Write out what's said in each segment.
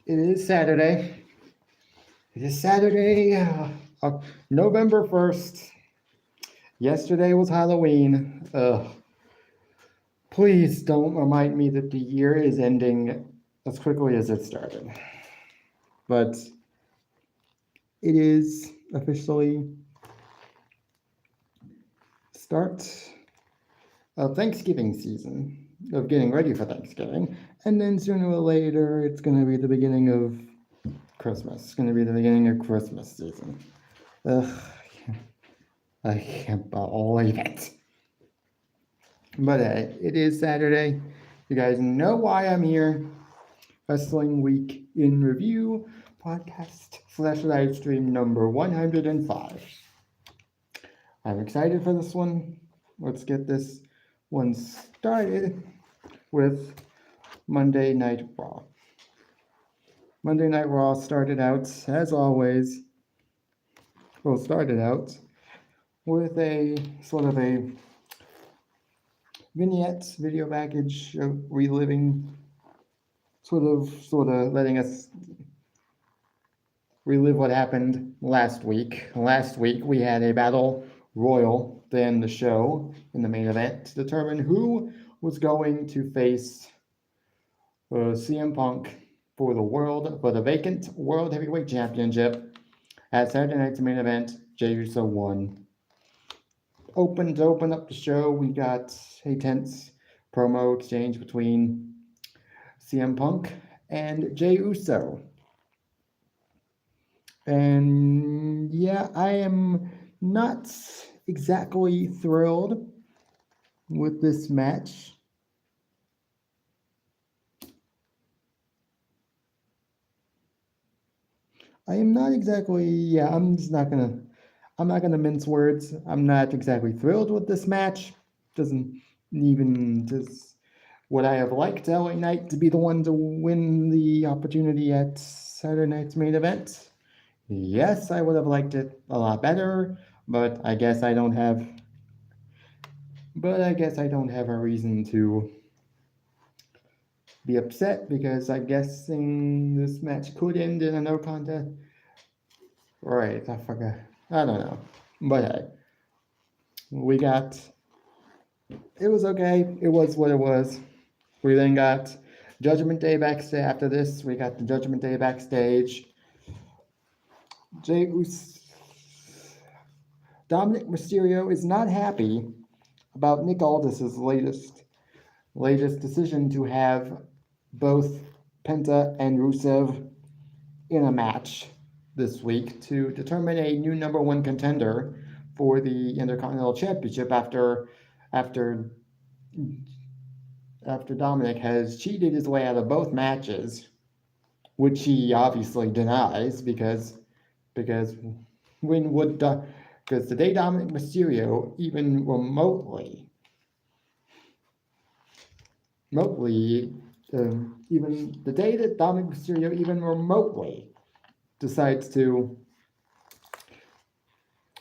It is Saturday. It is Saturday, November 1st. Yesterday was Halloween. Please don't remind me that the year is ending as quickly as it started. But it is officially start of Thanksgiving season, of getting ready for Thanksgiving. And then sooner or later, it's going to be the beginning of Christmas. It's going to be the beginning of Christmas season. Ugh, I can't believe it. But it is Saturday. You guys know why I'm here. Wrestling Week in Review podcast / live stream number 105. I'm excited for this one. Let's get this one started with Monday Night Raw. Monday Night Raw started out, as always, with a sort of a vignette, video package of reliving, sort of letting us relive what happened last week. Last week we had a battle royal to end the show in the main event to determine who was going to face CM Punk for the vacant World Heavyweight Championship. At Saturday night's main event, Jey Uso won. To open up the show, we got a tense promo exchange between CM Punk and Jey Uso. And yeah, I am not exactly thrilled with this match. I am not exactly, I'm not gonna mince words. I'm not exactly thrilled with this match. Doesn't even just would I have liked LA Knight to be the one to win the opportunity at Saturday night's main event? Yes, I would have liked it a lot better, but I guess I don't have a reason to be upset because I'm guessing this match could end in a no contest. Right, I forgot. I don't know. But hey, it was okay. It was what it was. We then got Judgment Day backstage. After this, we got the Judgment Day backstage. Dominic Mysterio is not happy about Nick Aldis's latest decision to have both Penta and Rusev in a match this week to determine a new number one contender for the Intercontinental Championship after Dominic has cheated his way out of both matches, which he obviously denies because the day Dominic Mysterio even remotely even the day that Dominic Mysterio even remotely decides to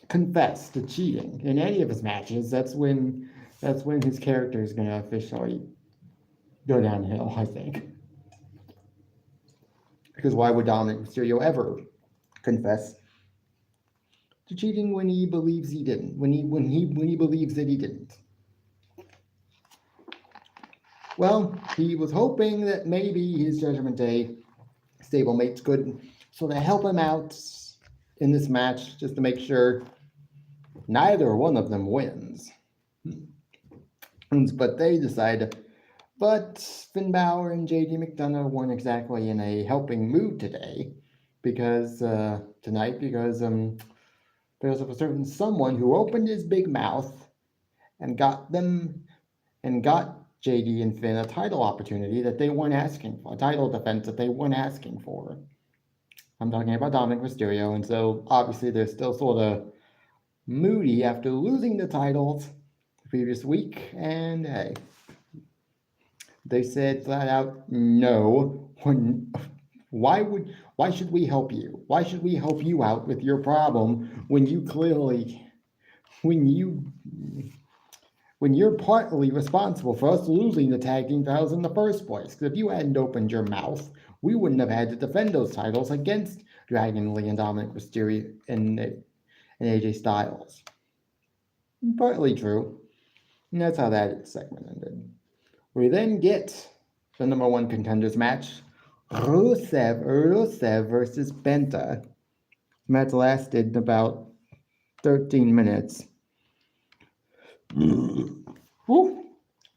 confess to cheating in any of his matches, that's when his character is going to officially go downhill, I think. Because why would Dominic Mysterio ever confess to cheating when he believes he didn't? When he believes that he didn't? Well, he was hoping that maybe his Judgment Day stablemates could sort of help him out in this match just to make sure neither one of them wins. But they decide. But Finn Balor and JD McDonough weren't exactly in a helping mood tonight because there was a certain someone who opened his big mouth and got JD and Finn a title opportunity that they weren't asking for, a title defense that they weren't asking for. I'm talking about Dominic Mysterio, and so obviously they're still sort of moody after losing the titles the previous week, and hey, they said flat out, no. Why should we help you? Why should we help you out with your problem when you when you're partly responsible for us losing the tag team titles in the first place. Because if you hadn't opened your mouth, we wouldn't have had to defend those titles against Dragon Lee and Dominic Mysterio and AJ Styles. Partly true. And that's how that segment ended. We then get the number one contenders match, Rusev versus Penta. The match lasted about 13 minutes. Woo.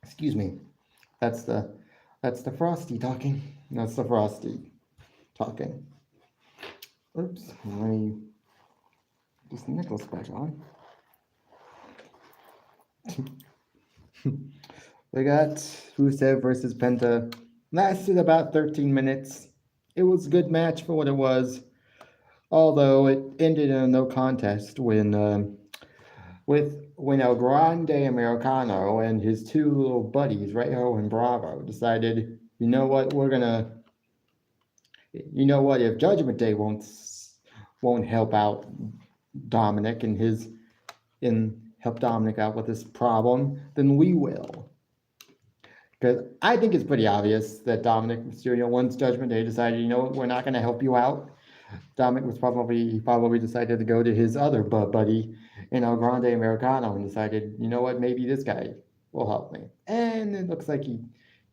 Excuse me. That's the Frosty talking. That's the Frosty talking. Oops. Let me just Nicholas back on. We got Rusev versus Penta. Lasted about 13 minutes. It was a good match for what it was, although it ended in a no contest when El Grande Americano and his two little buddies, Rayo and Bravo, decided, you know what, if Judgment Day won't help out Dominic and help Dominic out with this problem, then we will. Because I think it's pretty obvious that Dominic Mysterio, once Judgment Day decided, you know what, we're not going to help you out. Dominic was probably decided to go to his other buddy in El Grande Americano and decided, you know what, maybe this guy will help me. And it looks like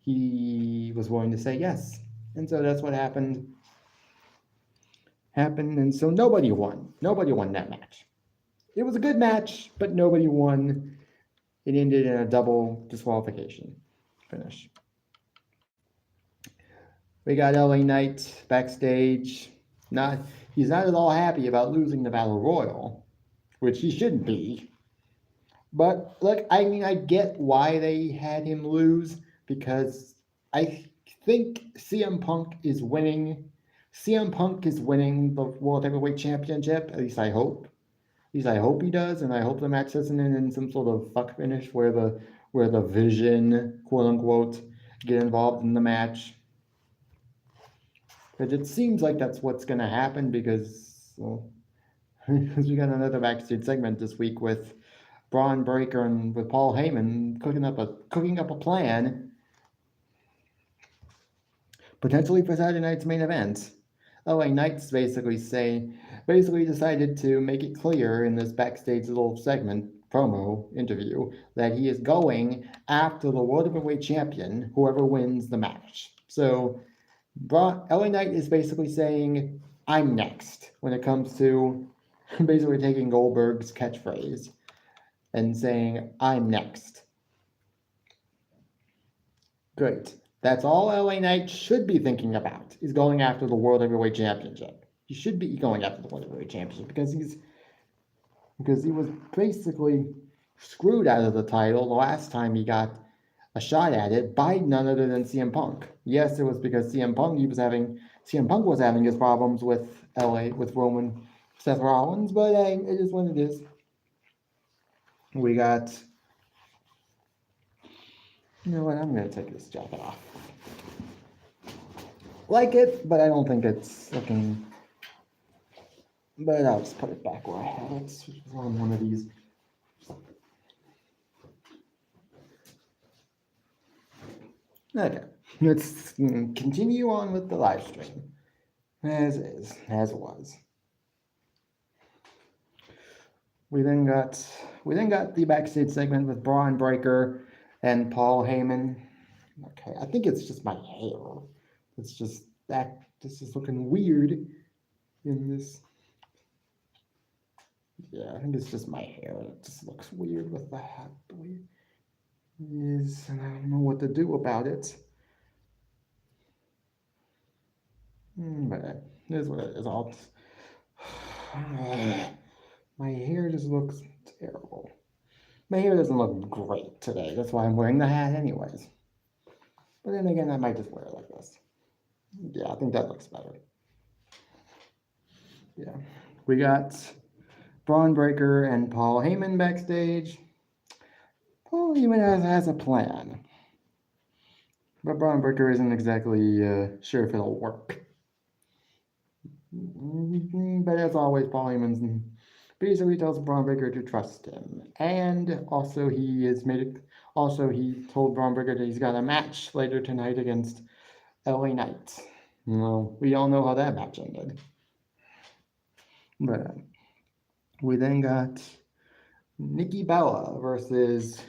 he was willing to say yes. And so that's what happened. And so nobody won. Nobody won that match. It was a good match, but nobody won. It ended in a double disqualification finish. We got LA Knight backstage. He's not at all happy about losing the Battle Royal, which he shouldn't be. But look, I mean, I get why they had him lose, because I think CM Punk is winning. CM Punk is winning the World Heavyweight Championship. At least I hope. At least I hope he does, and I hope the match doesn't end in some sort of fuck finish where the Vision, quote unquote, get involved in the match. Because it seems like that's what's going to happen, because we got another backstage segment this week with Braun Breaker and with Paul Heyman cooking up a plan, potentially for Saturday night's main event. LA Knight's basically decided to make it clear in this backstage little segment promo interview that he is going after the World Heavyweight Champion, whoever wins the match. So LA Knight is basically saying, I'm next, when it comes to basically taking Goldberg's catchphrase and saying, I'm next. Great. That's all LA Knight should be thinking about, is going after the World Heavyweight Championship. He should be going after the World Heavyweight Championship because he was basically screwed out of the title the last time he got a shot at it by none other than CM Punk. Yes, it was because CM Punk was having his problems with Roman Seth Rollins, but hey, it is what it is. We got, you know what, I'm gonna take this jacket off. Like it, but I don't think it's looking, but I'll just put it back where I had it. It's on one of these. Okay, let's continue on with the live stream, as it was. We then got the backstage segment with Braun Breaker and Paul Heyman. Okay, I think it's just my hair. It's just that this is looking weird in this. Yeah, I think it's just my hair. It just looks weird with the hat the way it is, and I don't know what to do about it. But it is what it is. My hair just looks terrible. My hair doesn't look great today. That's why I'm wearing the hat anyways. But then again, I might just wear it like this. Yeah, I think that looks better. Yeah. We got Braun Breaker and Paul Heyman backstage. Paul Heyman has a plan. But Braun Breaker isn't exactly sure if it'll work. But as always, Paul Heyman basically tells Braun Breaker to trust him. And also he has made it Also, he told Braun Breaker that he's got a match later tonight against LA Knight. Well, we all know how that match ended. But we then got Nikki Bella versus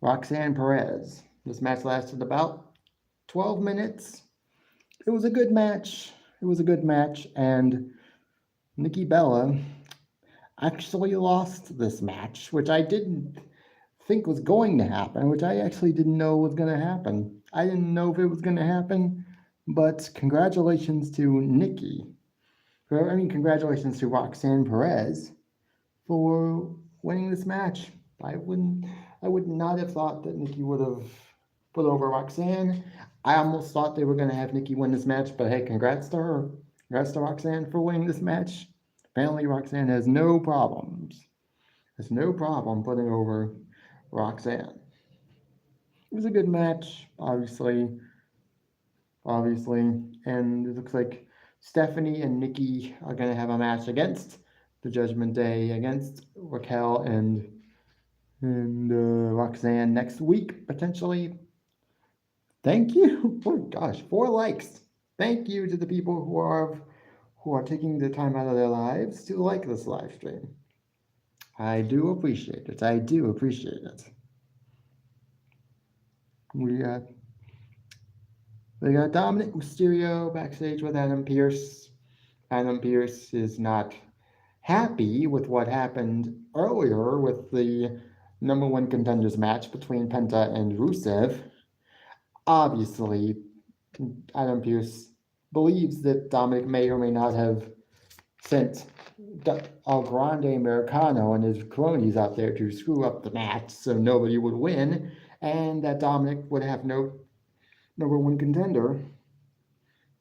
Roxanne Perez. This match lasted about 12 minutes. It was a good match. And Nikki Bella actually lost this match, which I didn't think was going to happen, which I actually didn't know was going to happen. I didn't know if it was going to happen, but congratulations to Nikki. Congratulations to Roxanne Perez for winning this match. I would not have thought that Nikki would have put over Roxanne. I almost thought they were going to have Nikki win this match, but hey, congrats to her. Congrats to Roxanne for winning this match. Apparently, Roxanne has no problems. Has no problem putting over Roxanne. It was a good match, obviously, and it looks like Stephanie and Nikki are going to have a match against the Judgment Day, against Raquel and Roxanne next week, potentially. Thank you. Oh gosh, 4 likes. Thank you to the people who are taking the time out of their lives to like this live stream. I do appreciate it. We got Dominic Mysterio backstage with Adam Pearce. Adam Pearce is not happy with what happened earlier with the number 1 contenders match between Penta and Rusev. Obviously, Adam Pearce believes that Dominic may or may not have sent El Grande Americano and his cronies out there to screw up the match so nobody would win, and that Dominic would have no number 1 contender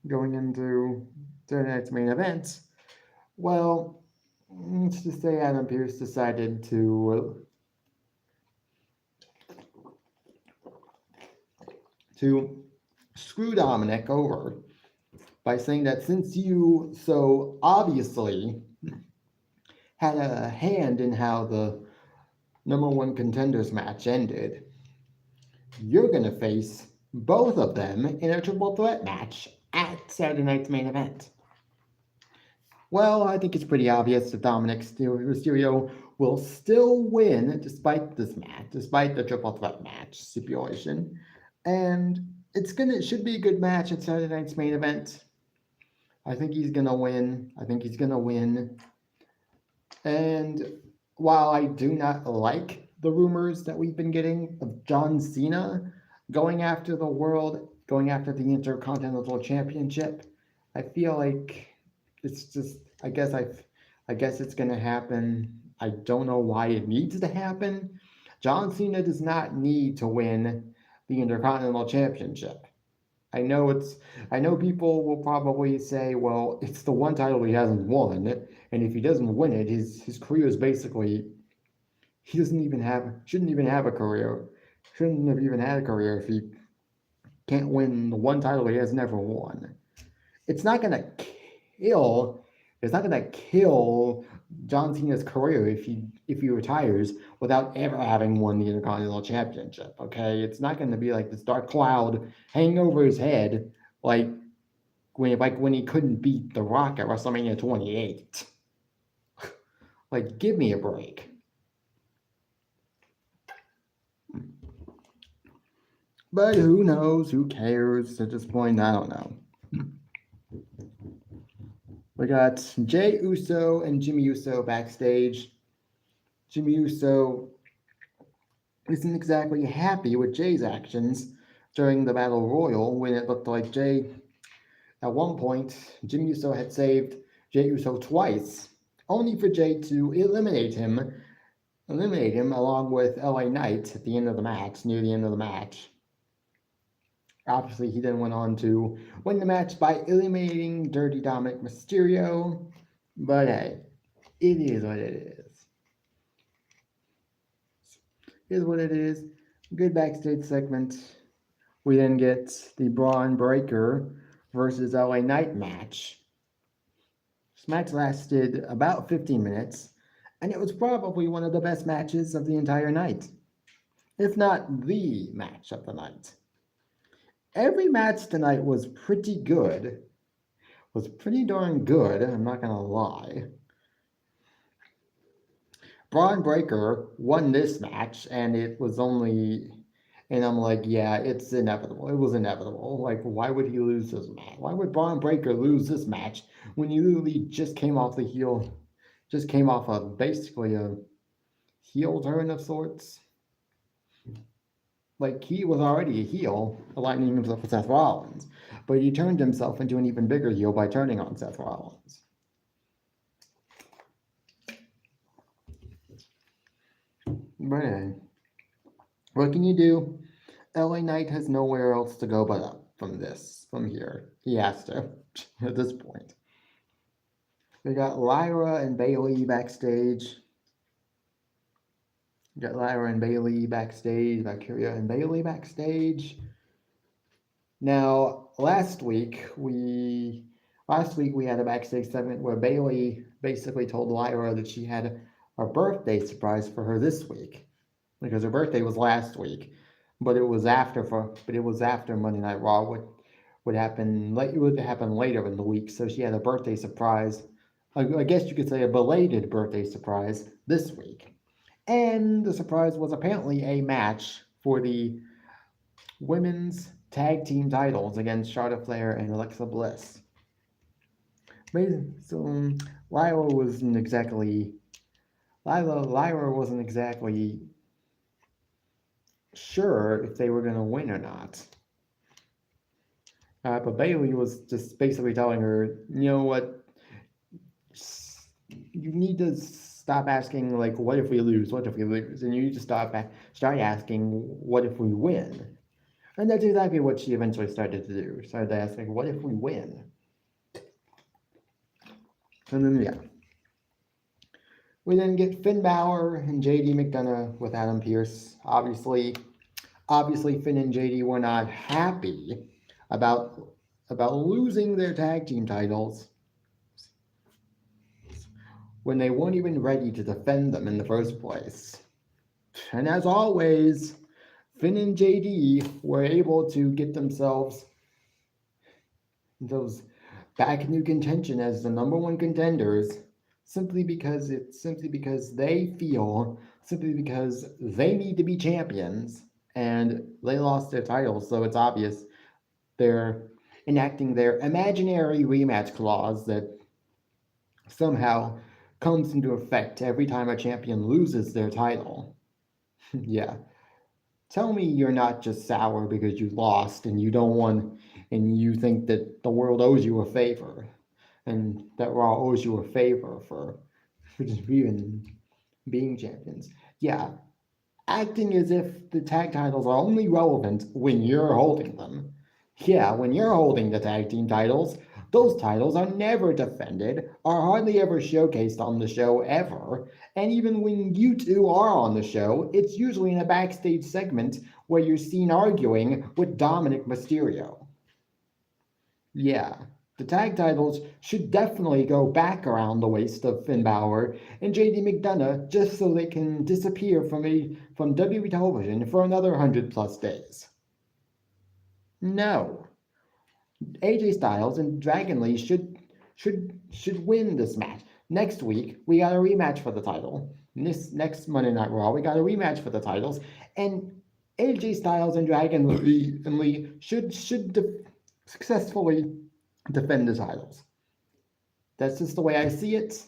going into tonight's main event. Well, let's just say Adam Pearce decided to screw Dominic over by saying that since you so obviously had a hand in how the number 1 contenders match ended, you're going to face both of them in a triple threat match at Saturday night's main event. Well, I think it's pretty obvious that Dominic Mysterio will still win despite this match, despite the triple threat match stipulation. And it should be a good match at Saturday night's main event. I think he's gonna win. And while I do not like the rumors that we've been getting of John Cena going after the Intercontinental Championship, I feel like it's just, I guess it's gonna happen. I don't know why it needs to happen. John Cena does not need to win the Intercontinental Championship. I know people will probably say, well, it's the one title he hasn't won, and if he doesn't win it, his career is basically, shouldn't even have a career. Shouldn't have even had a career if he can't win the one title he has never won. It's not gonna kill John Cena's career if he retires without ever having won the Intercontinental Championship. Okay, it's not going to be like this dark cloud hanging over his head, like when he couldn't beat The Rock at WrestleMania 28. Like, give me a break. But who knows? Who cares? At this point, I don't know. We got Jey Uso and Jimmy Uso backstage. Jimmy Uso isn't exactly happy with Jey's actions during the Battle Royal when it looked like at one point, Jimmy Uso had saved Jey Uso twice, only for Jey to eliminate him along with LA Knight at the end of the match, near the end of the match. Obviously, he then went on to win the match by eliminating Dirty Dominic Mysterio. But hey, it is what it is. Here's what it is. Good backstage segment. We then get the Braun Breaker versus LA Knight match. This match lasted about 15 minutes, and it was probably one of the best matches of the entire night. if not the match of the night. Every match tonight was pretty good. Was pretty darn good, I'm not gonna lie. Braun Breaker won this match, and it was only. And I'm like, yeah, it's inevitable. It was inevitable. Like, why would he lose this match? Why would Braun Breaker lose this match when he literally just came off the heel, just came off of basically a heel turn of sorts? Like, he was already a heel, aligning himself with Seth Rollins, but he turned himself into an even bigger heel by turning on Seth Rollins. But anyway, what can you do? LA Knight has nowhere else to go but up from here. He has to, at this point. We got Lyra and Bayley backstage. Valkyria and Bayley backstage. Now, last week we had a backstage segment where Bayley basically told Lyra that she had a birthday surprise for her this week, because her birthday was last week, but it was after Monday Night Raw. Would happen later in the week, so she had a birthday surprise. I guess you could say a belated birthday surprise this week. And the surprise was apparently a match for the women's tag team titles against Charlotte Flair and Alexa Bliss. So Lyra wasn't exactly sure if they were going to win or not. But Bayley was just basically telling her, you know what, you need to stop asking, like, what if we lose? What if we lose? And you need to start asking, what if we win? And that's exactly what she eventually started to do. Started asking, what if we win? And then, yeah. We then get Finn Balor and JD McDonough with Adam Pearce. Obviously, Finn and JD were not happy about losing their tag team titles when they weren't even ready to defend them in the first place. And as always, Finn and JD were able to get themselves back into contention as the number one contenders simply because they need to be champions, and they lost their titles, so it's obvious they're enacting their imaginary rematch clause that somehow comes into effect every time a champion loses their title. Yeah. Tell me you're not just sour because you lost and you think that the world owes you a favor, and that Raw owes you a favor for just even being champions. Yeah. Acting as if the tag titles are only relevant when you're holding them. Yeah, when you're holding the tag team titles, those titles are never defended, are hardly ever showcased on the show ever, and even when you two are on the show, it's usually in a backstage segment where you're seen arguing with Dominic Mysterio. Yeah, the tag titles should definitely go back around the waist of Finn Balor and JD McDonough just so they can disappear from WWE television for another 100+ days. No. AJ Styles and Dragon Lee should win this match. Next week, we got a rematch for the title. This next Monday Night Raw, we got a rematch for the titles, and AJ Styles and Dragon Lee should successfully defend the titles. That's just the way I see it.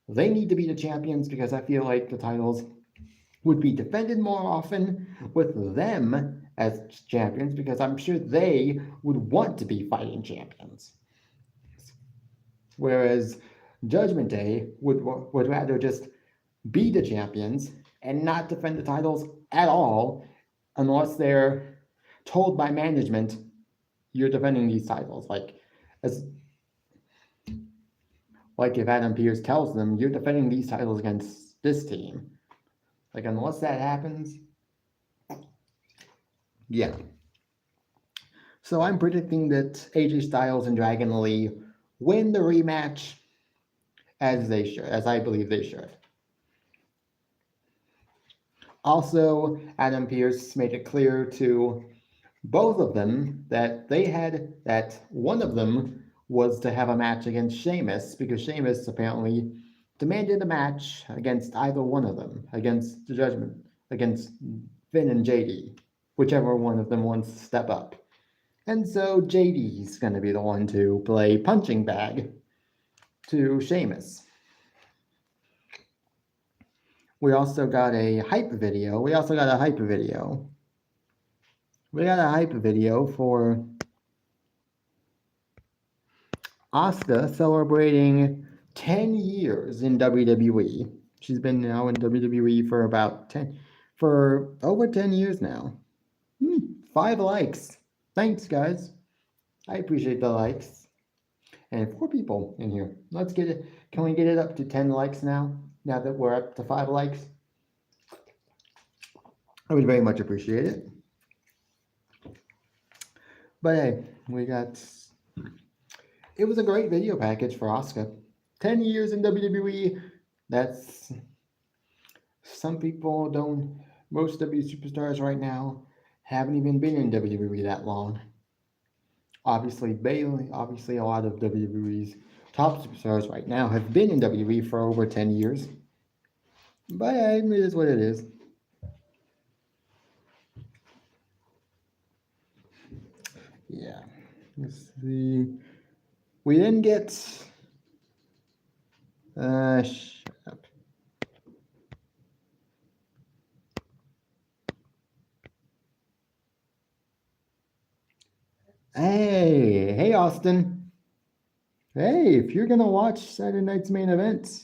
They need to be the champions because I feel like the titles would be defended more often with them as champions, because I'm sure they would want to be fighting champions. Whereas Judgment Day would rather just be the champions and not defend the titles at all unless they're told by management, you're defending these titles. Like if Adam Pearce tells them, you're defending these titles against this team. Like, unless that happens, yeah. So I'm predicting that AJ Styles and Dragon Lee win the rematch as I believe they should. Also, Adam Pearce made it clear to both of them that one of them was to have a match against Sheamus because Sheamus apparently demanded a match against either one of them, against the Judgment, against Finn and JD, whichever one of them wants to step up. And so JD's going to be the one to play punching bag to Sheamus. We also got a hype video. We got a hype video for Asuka celebrating 10 years in WWE. She's been now in WWE for over 10 years now. 5 likes. Thanks, guys. I appreciate the likes. And 4 people in here. Let's get it. Can we get it up to 10 likes now? Now that we're up to 5 likes? I would very much appreciate it. But hey, it was a great video package for Asuka. 10 years in WWE. That's some people don't. Most WWE superstars right now haven't even been in WWE that long. Obviously, Bayley. Obviously, a lot of WWE's top superstars right now have been in WWE for over 10 years. But hey, it is what it is. Yeah. Let's see. We then get. Shut up. Hey, Austin. Hey, if you're gonna watch Saturday night's main event,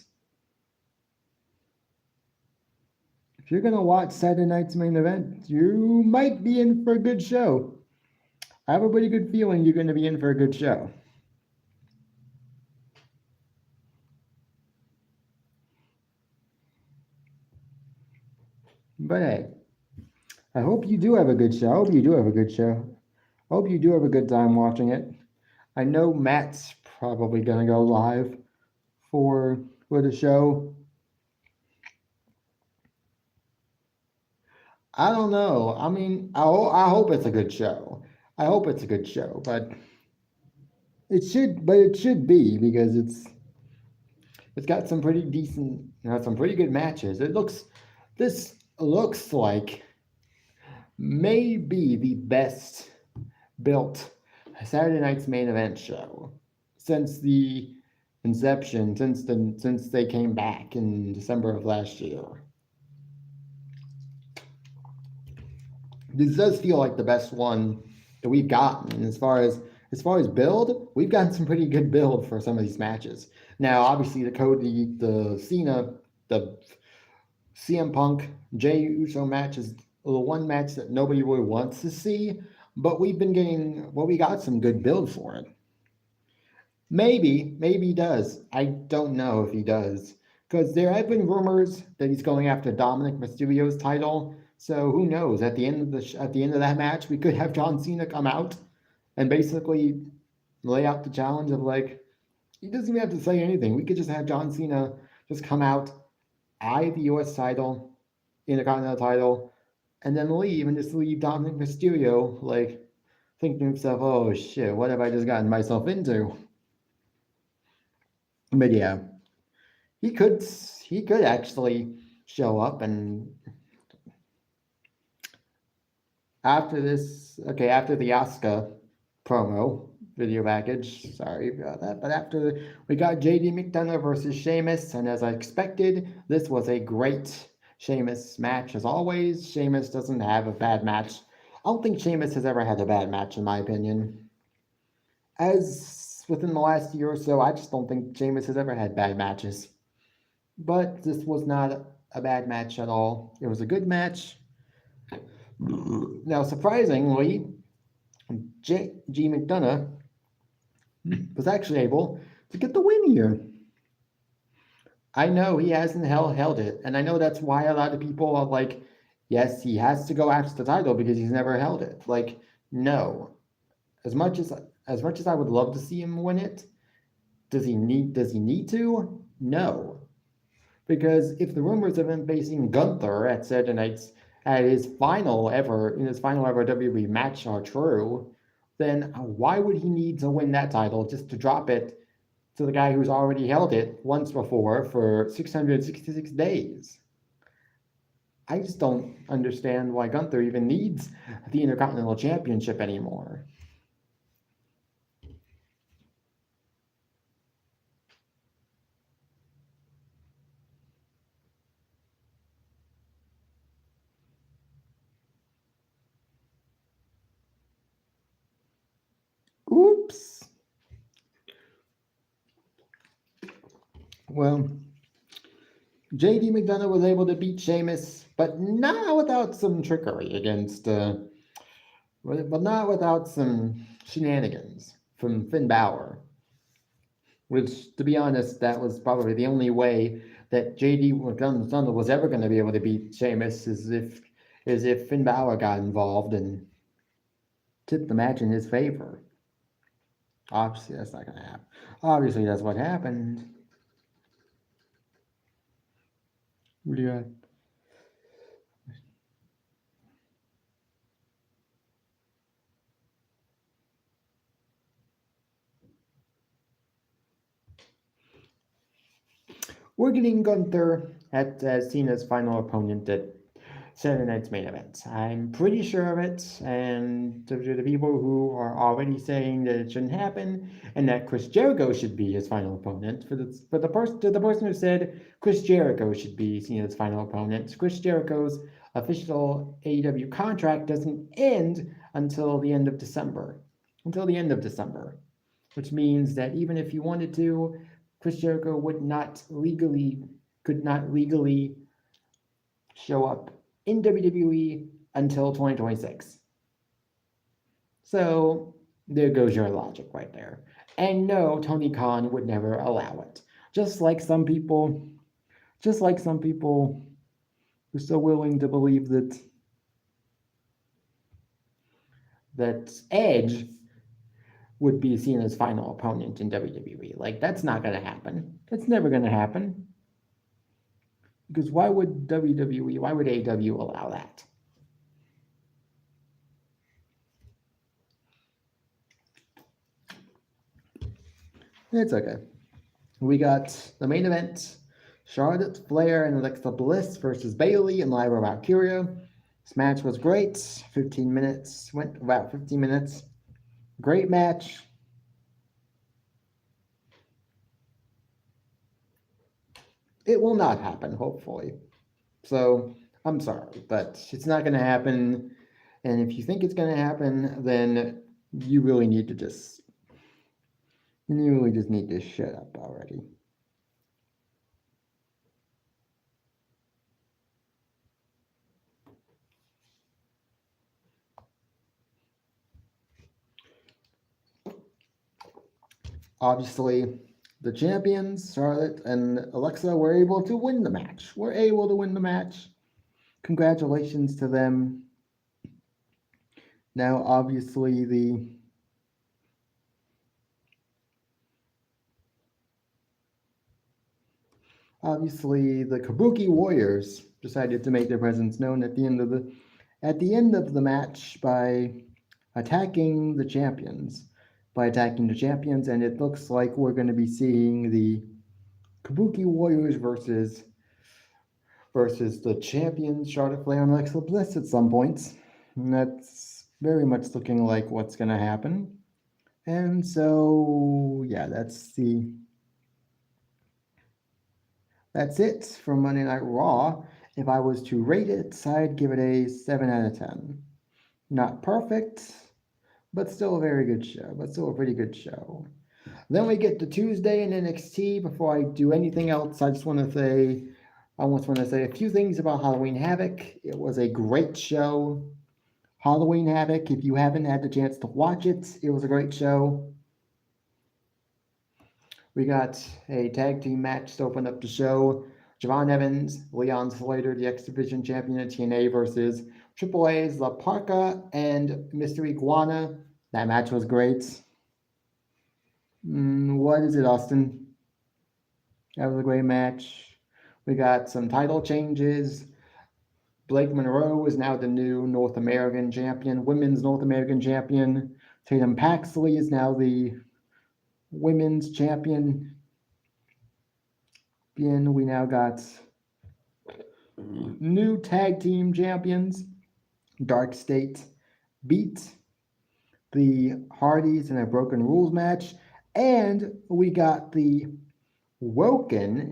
you might be in for a good show. I have a pretty good feeling you're going to be in for a good show. But hey, I hope you do have a good show. I hope you do have a good time watching it. I know Matt's probably going to go live for the show. I don't know. I mean, I hope it's a good show. But it should be because it's got some pretty decent, some pretty good matches. This looks like maybe the best built Saturday night's main event show since the inception, since they came back in December of last year. This does feel like the best one that we've gotten. As far as build, we've gotten some pretty good build for some of these matches. Now, obviously, the Cena, the CM Punk, Jey Uso match is the one match that nobody really wants to see, but we got some good build for it. Maybe he does. I don't know if he does, because there have been rumors that he's going after Dominic Mysterio's title. So who knows? At the end of that match, we could have John Cena come out and basically lay out the challenge of he doesn't even have to say anything. We could just have John Cena just come out, eye the U.S. title, Intercontinental title, and then leave, and just leave Dominic Mysterio thinking to himself, "Oh shit, what have I just gotten myself into?" But yeah, he could actually show up and. After the Asuka promo video package, sorry about that, but after we got JD McDonough versus Sheamus, and as I expected, this was a great Sheamus match as always. Sheamus doesn't have a bad match. I don't think Sheamus has ever had a bad match, in my opinion. As within the last year or so, I just don't think Sheamus has ever had bad matches. But this was not a bad match at all. It was a good match. Now, surprisingly, G McDonough was actually able to get the win here. I know he hasn't held it, and I know that's why a lot of people are like, yes, he has to go after the title because he's never held it. No. As much as I would love to see him win it, does he need to? No. Because if the rumors of him facing Gunther at Saturday Night's at his final ever WWE match are true, then why would he need to win that title just to drop it to the guy who's already held it once before for 666 days? I just don't understand why Gunther even needs the Intercontinental Championship anymore. Oops. Well, JD McDonough was able to beat Sheamus, but not without some trickery but not without some shenanigans from Finn Balor. Which, to be honest, that was probably the only way that JD McDonough was ever going to be able to beat Sheamus, is if Finn Balor got involved and tipped the match in his favor. Obviously, that's not going to happen. Obviously, that's what happened. What do you got? We're getting Gunther as Cena's final opponent at Saturday Night's main event. I'm pretty sure of it, and to the people who are already saying that it shouldn't happen and that Chris Jericho should be his final opponent, to the person who said Chris Jericho should be Cena's final opponent, Chris Jericho's official AEW contract doesn't end until the end of December. Which means that even if you wanted to, Chris Jericho could not legally show up in WWE until 2026. So there goes your logic right there. And no, Tony Khan would never allow it. Just like some people who are so willing to believe that Edge would be seen as final opponent in WWE. Like, that's not going to happen. That's never going to happen. Because why would AEW allow that? It's okay. We got the main event: Charlotte Flair and Alexa Bliss versus Bayley and Lyra Valkyria. This match was great. 15 minutes. Went about 15 minutes. Great match. It will not happen, hopefully. So, I'm sorry, but it's not going to happen. And if you think it's going to happen, then you really just need to shut up already. Obviously, the champions, Charlotte and Alexa, were able to win the match. Congratulations to them. Now, obviously, the Kabuki Warriors decided to make their presence known at the end of the match by attacking the champions. And it looks like we're going to be seeing the Kabuki Warriors versus the champions Charlotte Flair and Alexa Bliss at some point. And that's very much looking like what's going to happen. And so, yeah, that's it from Monday Night Raw. If I was to rate it, I'd give it a 7 out of 10. Not perfect, but still a very good show. But still a pretty good show. Then we get to Tuesday in NXT. Before I do anything else, I just want to say a few things about Halloween Havoc. It was a great show. Halloween Havoc, if you haven't had the chance to watch it, it was a great show. We got a tag team match to open up the show. Javon Evans, Leon Slater, the X Division champion at TNA versus Triple A's La Parca and Mr. Iguana. That match was great. What is it, Austin? That was a great match. We got some title changes. Blake Monroe is now the new North American champion, women's North American champion. Tatum Paxley is now the women's champion. We now got new tag team champions. Dark State beat the Hardys in a Broken Rules match. And we got the Woken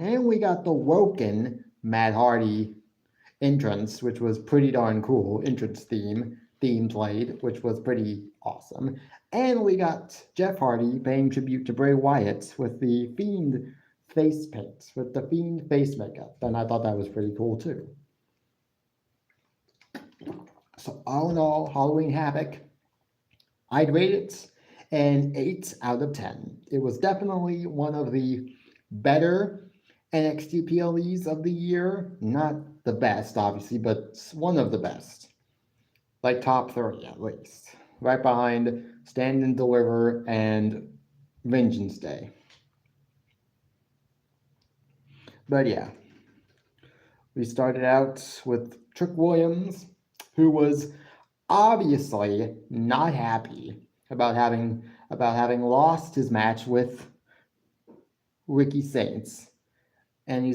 Matt Hardy entrance, which was pretty darn cool. Entrance theme played, which was pretty awesome. And we got Jeff Hardy paying tribute to Bray Wyatt with the Fiend face paint, with the Fiend face makeup. And I thought that was pretty cool too. So all in all, Halloween Havoc, I'd rate it an 8 out of 10. It was definitely one of the better NXT PLEs of the year. Not the best, obviously, but one of the best. Like top 30 at least. Right behind Stand and Deliver and Vengeance Day. But yeah. We started out with Trick Williams, who was obviously not happy about having lost his match with Ricky Saints. And he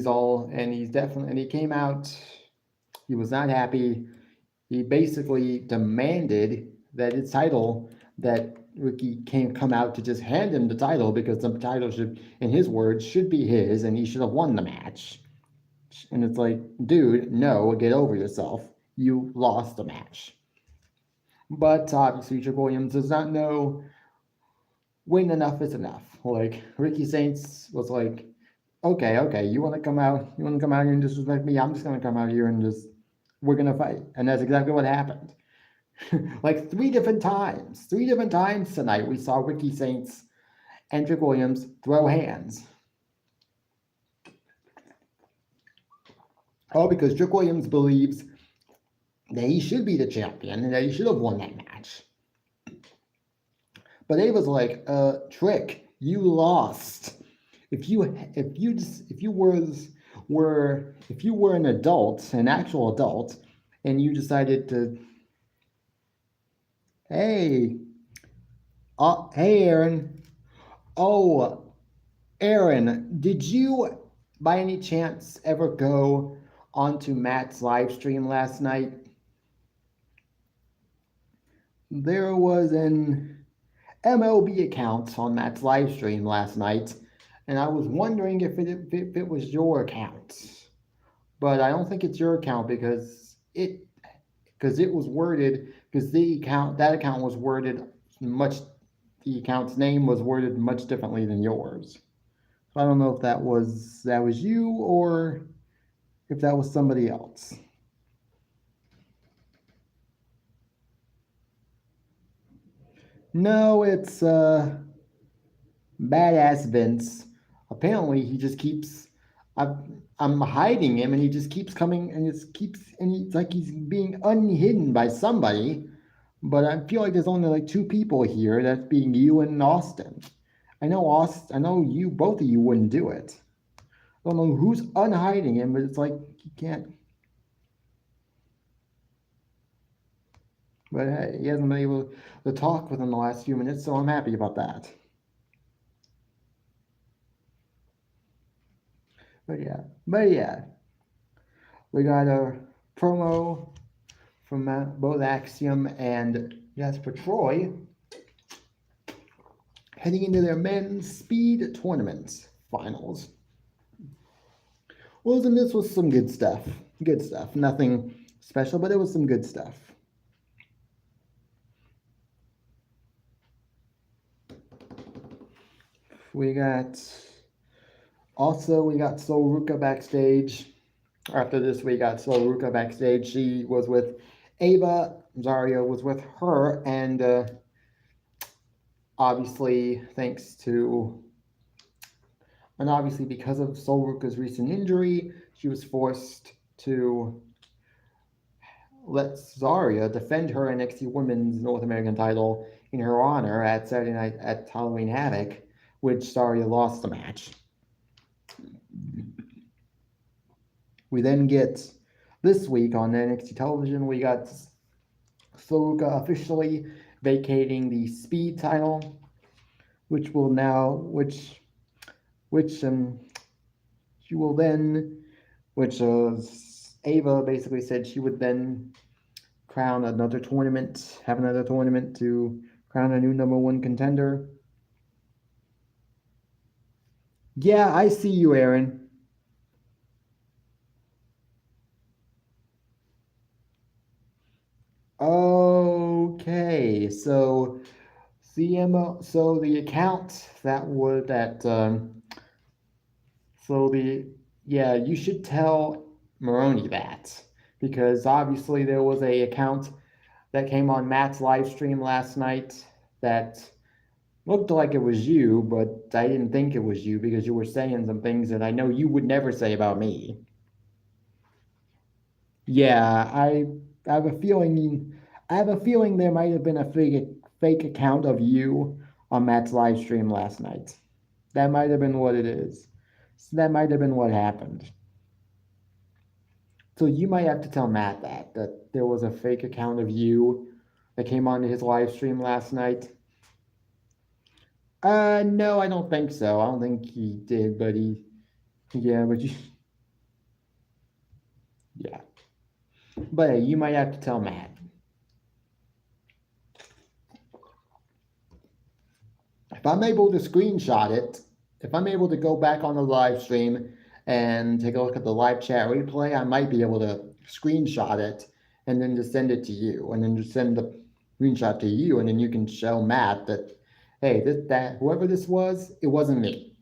came out, he was not happy. He basically demanded that his title, that Ricky can't come out to just hand him the title, because the title should, in his words, should be his, and he should have won the match. And it's like, dude, no, get over yourself. You lost the match. But obviously, Trick Williams does not know when enough is enough. Like, Ricky Saints was like, okay, you want to come out here and disrespect me? I'm just going to come out here and we're going to fight. And that's exactly what happened. Like, three different times tonight, we saw Ricky Saints and Trick Williams throw hands. Oh, because Trick Williams believes that he should be the champion and that he should have won that match. But Ava's like, Trick, you lost. If you were an adult, an actual adult, and you decided to, hey, Aaron. Oh, Aaron, did you by any chance ever go onto Matt's live stream last night? There was an MLB account on Matt's live stream last night, and I was wondering if it was your account. But I don't think it's your account because it was worded, because that account was worded the account's name was worded much differently than yours. So I don't know if that was you or if that was somebody else. No, it's Badass Vince. Apparently, he just keeps. I'm hiding him, and he just keeps coming, and it's like he's being unhidden by somebody. But I feel like there's only like two people here. That's being you and Austin. I know you, both of you wouldn't do it. I don't know who's unhiding him, but it's like he can't. But hey, he hasn't been able to talk within the last few minutes, so I'm happy about that. But yeah. We got a promo from both Axiom and Jasper Troy heading into their men's speed tournament finals. Well, and this was some good stuff. Nothing special, but it was some good stuff. We got Sol Ruka backstage. After this, we got Sol Ruka backstage. She was with Ava. Zarya was with her, and obviously because of Sol Ruka's recent injury, she was forced to let Zarya defend her NXT Women's North American title in her honor at Saturday night at Halloween Havoc, which Zarya lost the match. We then get this week on NXT television, we got Soga officially vacating the Speed title, which will now, which she will then, which Ava basically said she would then crown another tournament, have another tournament to crown a new number one contender. Yeah, I see you, Aaron. Okay, so CMO, so the account that would that so the yeah, you should tell Maroney that because obviously there was a account that came on Matt's live stream last night that looked like it was you, but I didn't think it was you because you were saying some things that I know you would never say about me. Yeah, I have a feeling there might have been a fake account of you on Matt's live stream last night. That might have been what it is. So that might have been what happened. So you might have to tell Matt that there was a fake account of you that came onto his live stream last night. No, I don't think so. I don't think he did, but yeah, but yeah. But hey, you might have to tell Matt. If I'm able to screenshot it, if I'm able to go back on the live stream and take a look at the live chat replay, I might be able to screenshot it and then just send it to you, and then just send the screenshot to you, and then you can show Matt that, hey, that whoever this was, it wasn't me.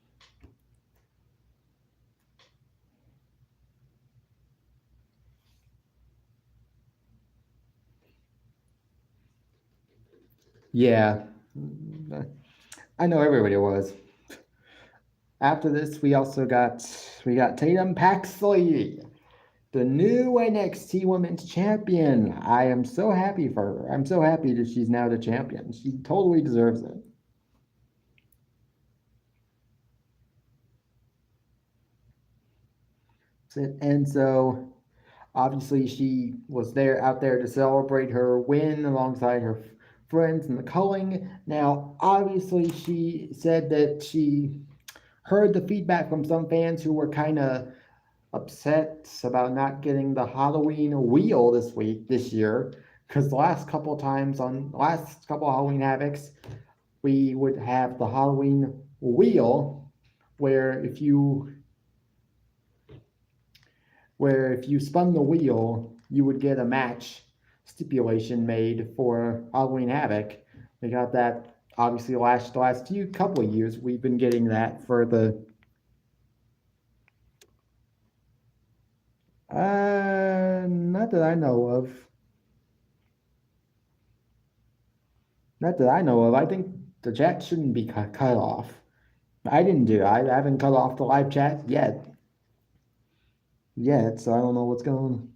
Yeah, I know everybody was. After this, we got Tatum Paxley, the new NXT Women's Champion. I am so happy for her. I'm so happy that she's now the champion. She totally deserves it. And so, obviously, she was out there to celebrate her win alongside her friends in the culling. Now, obviously, she said that she heard the feedback from some fans who were kind of upset about not getting the Halloween wheel this year, because the last couple Halloween Havocs, we would have the Halloween wheel, where if you spun the wheel, you would get a match stipulation made for Halloween Havoc. We got that obviously the last couple of years. We've been getting that for the not that I know of. Not that I know of. I think the chat shouldn't be cut off. I didn't do it. I haven't cut off the live chat yet. So I don't know what's going on.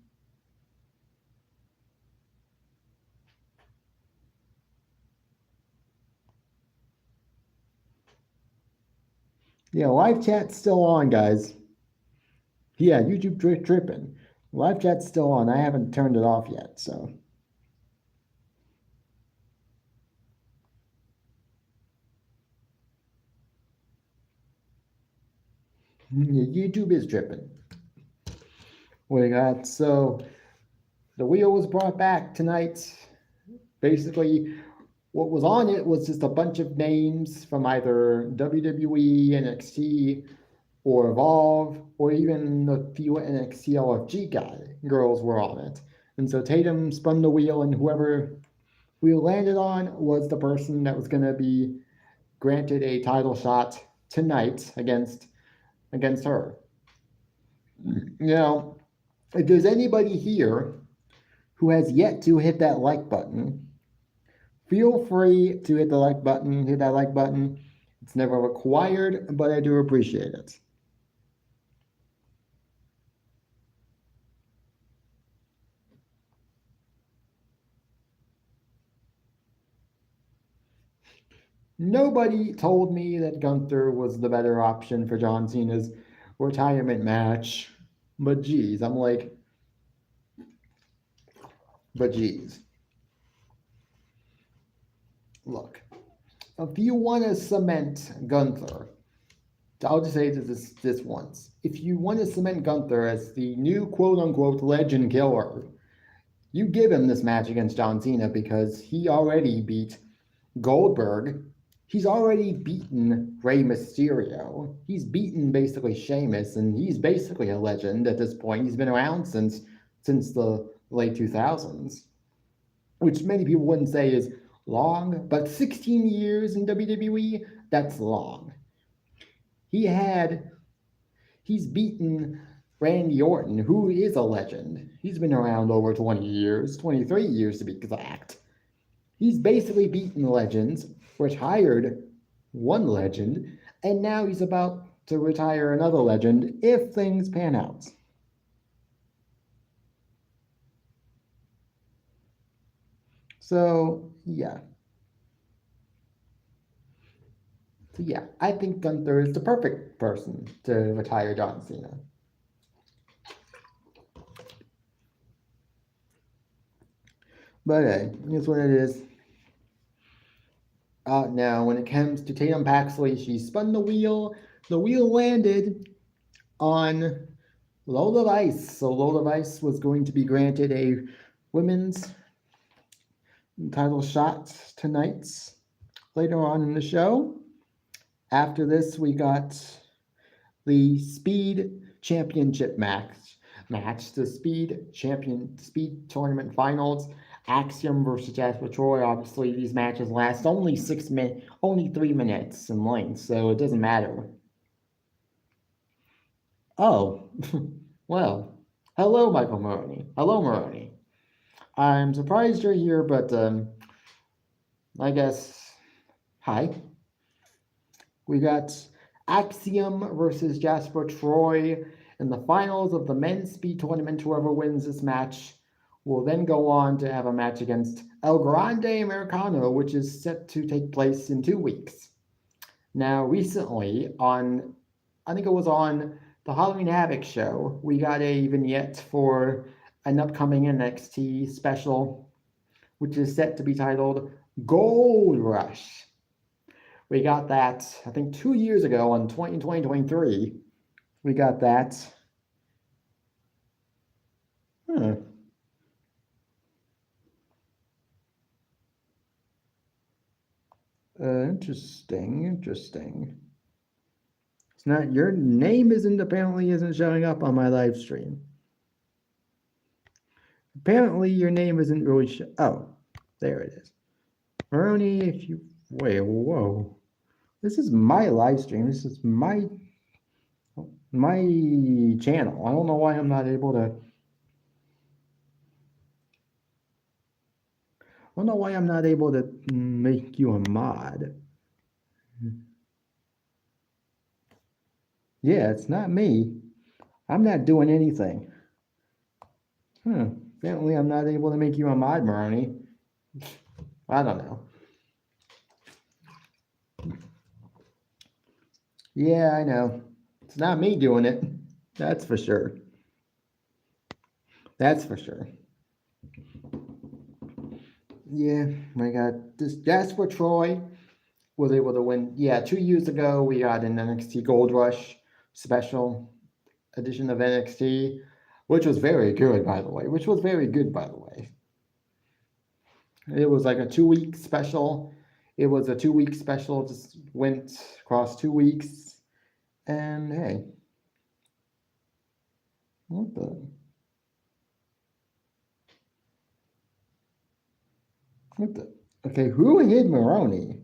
Yeah, live chat's still on, guys. Yeah, YouTube tripping. Live chat's still on. I haven't turned it off yet, so. YouTube is tripping. We got so the wheel was brought back tonight. Basically, what was on it was just a bunch of names from either WWE, NXT, or Evolve, or even a few NXT LFG girls were on it. And so Tatum spun the wheel, and whoever wheel landed on was the person that was going to be granted a title shot tonight against her. Now, if there's anybody here who has yet to hit that like button, feel free to hit that like button. It's never required, but I do appreciate it. Nobody told me that Gunther was the better option for John Cena's retirement match. But geez, I'm like, but geez. Look, if you want to cement Gunther, I'll just say this once. If you want to cement Gunther as the new quote unquote legend killer, you give him this match against John Cena because he already beat Goldberg. He's already beaten Rey Mysterio. He's beaten basically Sheamus, and he's basically a legend at this point. He's been around since the late 2000s, which many people wouldn't say is long, but 16 years in WWE, that's long. He's beaten Randy Orton, who is a legend. He's been around over 20 years, 23 years to be exact. He's basically beaten legends, retired one legend, and now he's about to retire another legend if things pan out. So, yeah. I think Gunther is the perfect person to retire John Cena. But hey, here's what it is. Now, when it comes to Tatum Paxley, she spun the wheel. The wheel landed on Lola Vice. So Lola Vice was going to be granted a women's title shot tonight, later on in the show. After this, we got the Speed Championship match, the Speed Tournament Finals. Axiom versus Jasper Troy. Obviously, these matches last only 3 minutes in length, so it doesn't matter. Oh, well, hello, Michael Maroney. Hello, Maroney. I'm surprised you're here, but I guess hi. We got Axiom versus Jasper Troy in the finals of the men's speed tournament. Whoever wins this match will then go on to have a match against El Grande Americano, which is set to take place in 2 weeks. Now, recently, I think it was on the Halloween Havoc show, we got a vignette for an upcoming NXT special, which is set to be titled Gold Rush. We got that, I think, 2 years ago in 2023. We got that. Interesting. It's not, your name apparently isn't showing up on my live stream. Apparently your name isn't really oh, there it is. Maroney, if you, wait, whoa. This is my live stream. This is my channel. I don't know why I'm not able to. I don't know why I'm not able to make you a mod. Yeah, it's not me. I'm not doing anything. Apparently I'm not able to make you a mod, Maroney. I don't know. Yeah, I know. It's not me doing it. That's for sure. That's for sure. Yeah, my God. This Jasper Troy was able to win. Yeah, 2 years ago we got an NXT Gold Rush special edition of NXT, which was very good, by the way. It was like a 2-week special. It was a 2-week special, just went across 2 weeks. And hey, what the? Okay, who hid Maroney?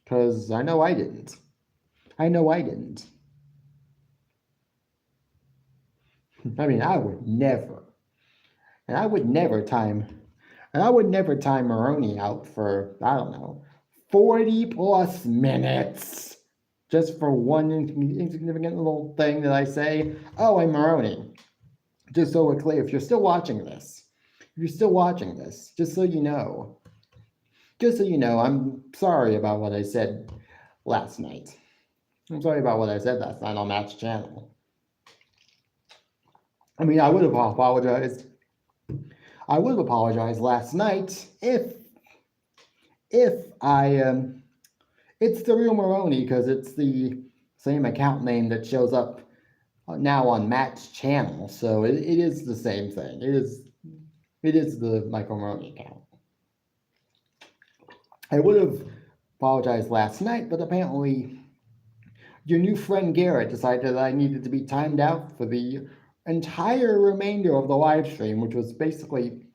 Because I know I didn't. I mean, I would never. And I would never time Maroney out for, I don't know, 40 plus minutes just for one insignificant little thing that I say. Oh, I'm Maroney. Just so we're clear, if you're still watching this, just so you know, I'm sorry about what I said last night. I'm sorry about what I said last night on Match Channel. I mean, I would have apologized. I would have apologized last night if I it's the real Maroney because it's the same account name that shows up now on Matt's channel, so it is the same thing. It is the Michael Maroney account. I would have apologized last night, but apparently your new friend Garrett decided that I needed to be timed out for the entire remainder of the live stream, which was basically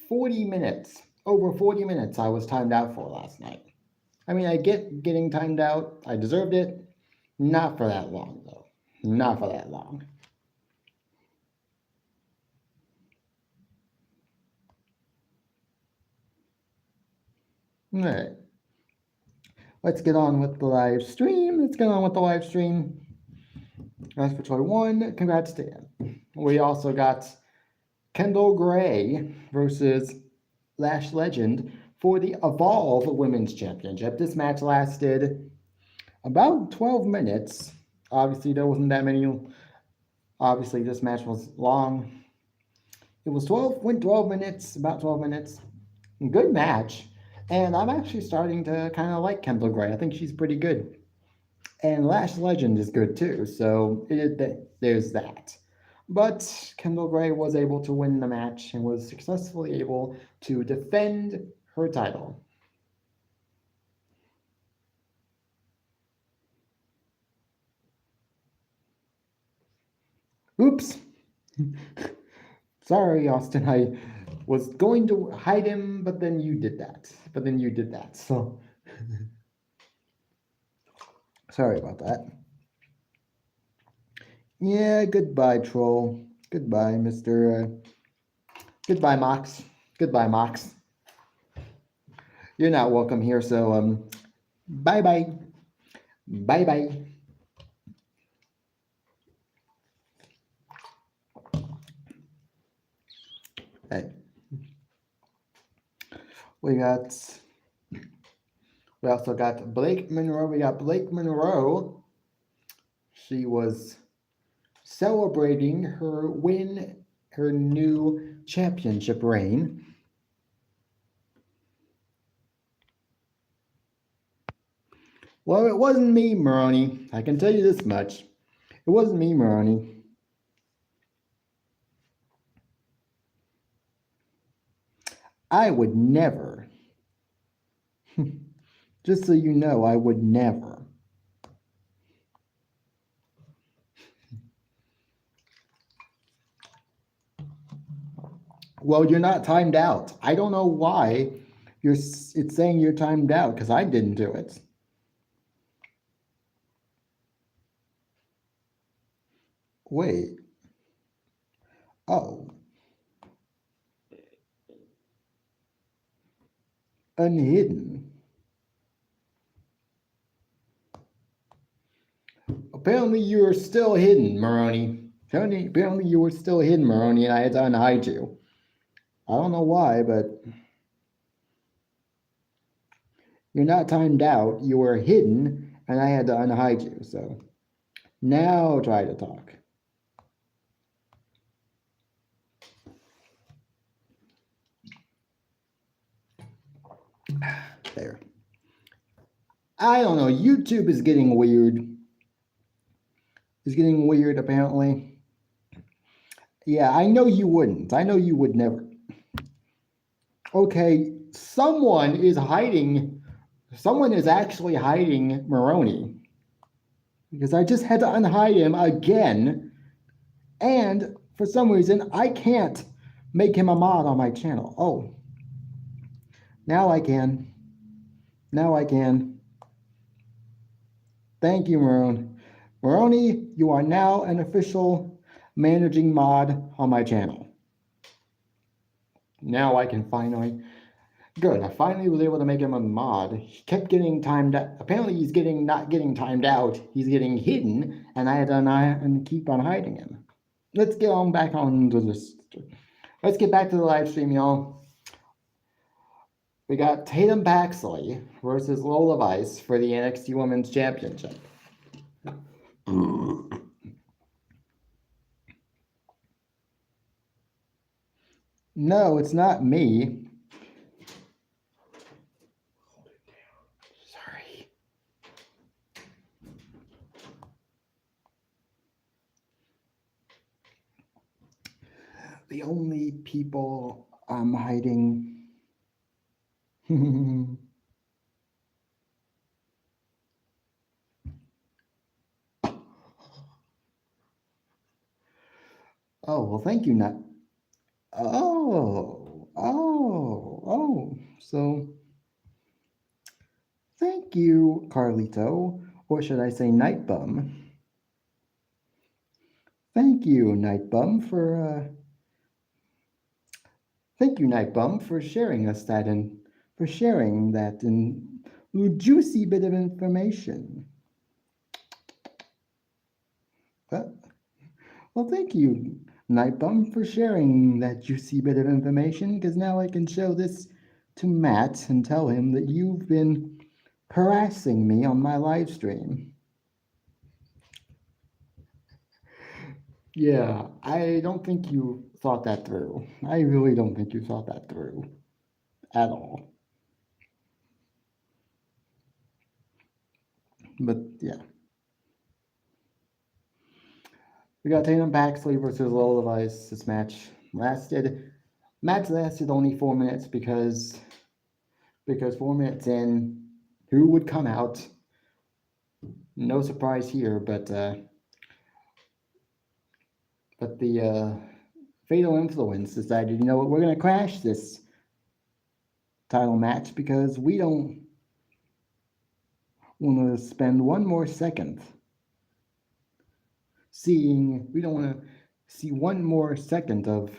40 minutes. Over 40 minutes I was timed out for last night. I mean, I get getting timed out. I deserved it. Not for that long, though. Not for that long. All right. Let's get on with the live stream. As for Troy 1, congrats to him. We also got Kendall Gray versus Lash Legend for the Evolve Women's Championship. This match lasted about 12 minutes. Obviously, there wasn't that many. Obviously, this match was long. It was 12 minutes, about 12 minutes. Good match. And I'm actually starting to kind of like Kendall Gray. I think she's pretty good. And Lash Legend is good too, so there's that. But Kendall Gray was able to win the match and was successfully able to defend her title. Oops. Sorry, Austin. I was going to hide him, but then you did that. So sorry about that. Yeah, goodbye, troll. Goodbye, Mr. Goodbye, Mox. Goodbye, Mox. You're not welcome here, so bye-bye. Bye-bye. Hey. We also got Blake Monroe. She was celebrating her new championship reign. Well, it wasn't me, Maroney. I can tell you this much. It wasn't me, Maroney. I would never. Just so you know, I would never. Well, you're not timed out. I don't know why it's saying you're timed out because I didn't do it. Wait. Oh. Unhidden. Apparently you were still hidden, Maroney. Apparently you were still hidden, Maroney, and I had to unhide you. I don't know why, but you're not timed out. You were hidden, and I had to unhide you. So now try to talk. There. I don't know. YouTube is getting weird. It's getting weird, apparently. Yeah, I know you wouldn't. I know you would never. Okay, someone is actually hiding Maroney. Because I just had to unhide him again. And for some reason, I can't make him a mod on my channel. Oh. Now I can. Thank you, Maroney, you are now an official managing mod on my channel. Now I can finally. Good, I finally was able to make him a mod. He kept getting timed out. Apparently he's not getting timed out. He's getting hidden, and I had to keep on hiding him. Let's get on back onto this. Let's get back to the live stream, y'all. We got Tatum Paxley versus Lola Vice for the NXT Women's Championship. No, it's not me. Sorry. The only people I'm hiding. Oh, well, thank you, Nut. Oh. So, thank you, Carlito. Or should I say Nightbum? Thank you, Nightbum, for sharing us that and for sharing that in juicy bit of information. Uh, well, thank you, Nightbum, for sharing that juicy bit of information, because now I can show this to Matt and tell him that you've been harassing me on my live stream. Yeah, I don't think you thought that through. I really don't think you thought that through at all. But yeah. We got Tatum Paxley versus Lola Vice. This match lasted only 4 minutes because 4 minutes in, who would come out? No surprise here, but the Fatal Influence decided, you know what, we're gonna crash this title match because we don't want to spend one more second we don't want to see one more second of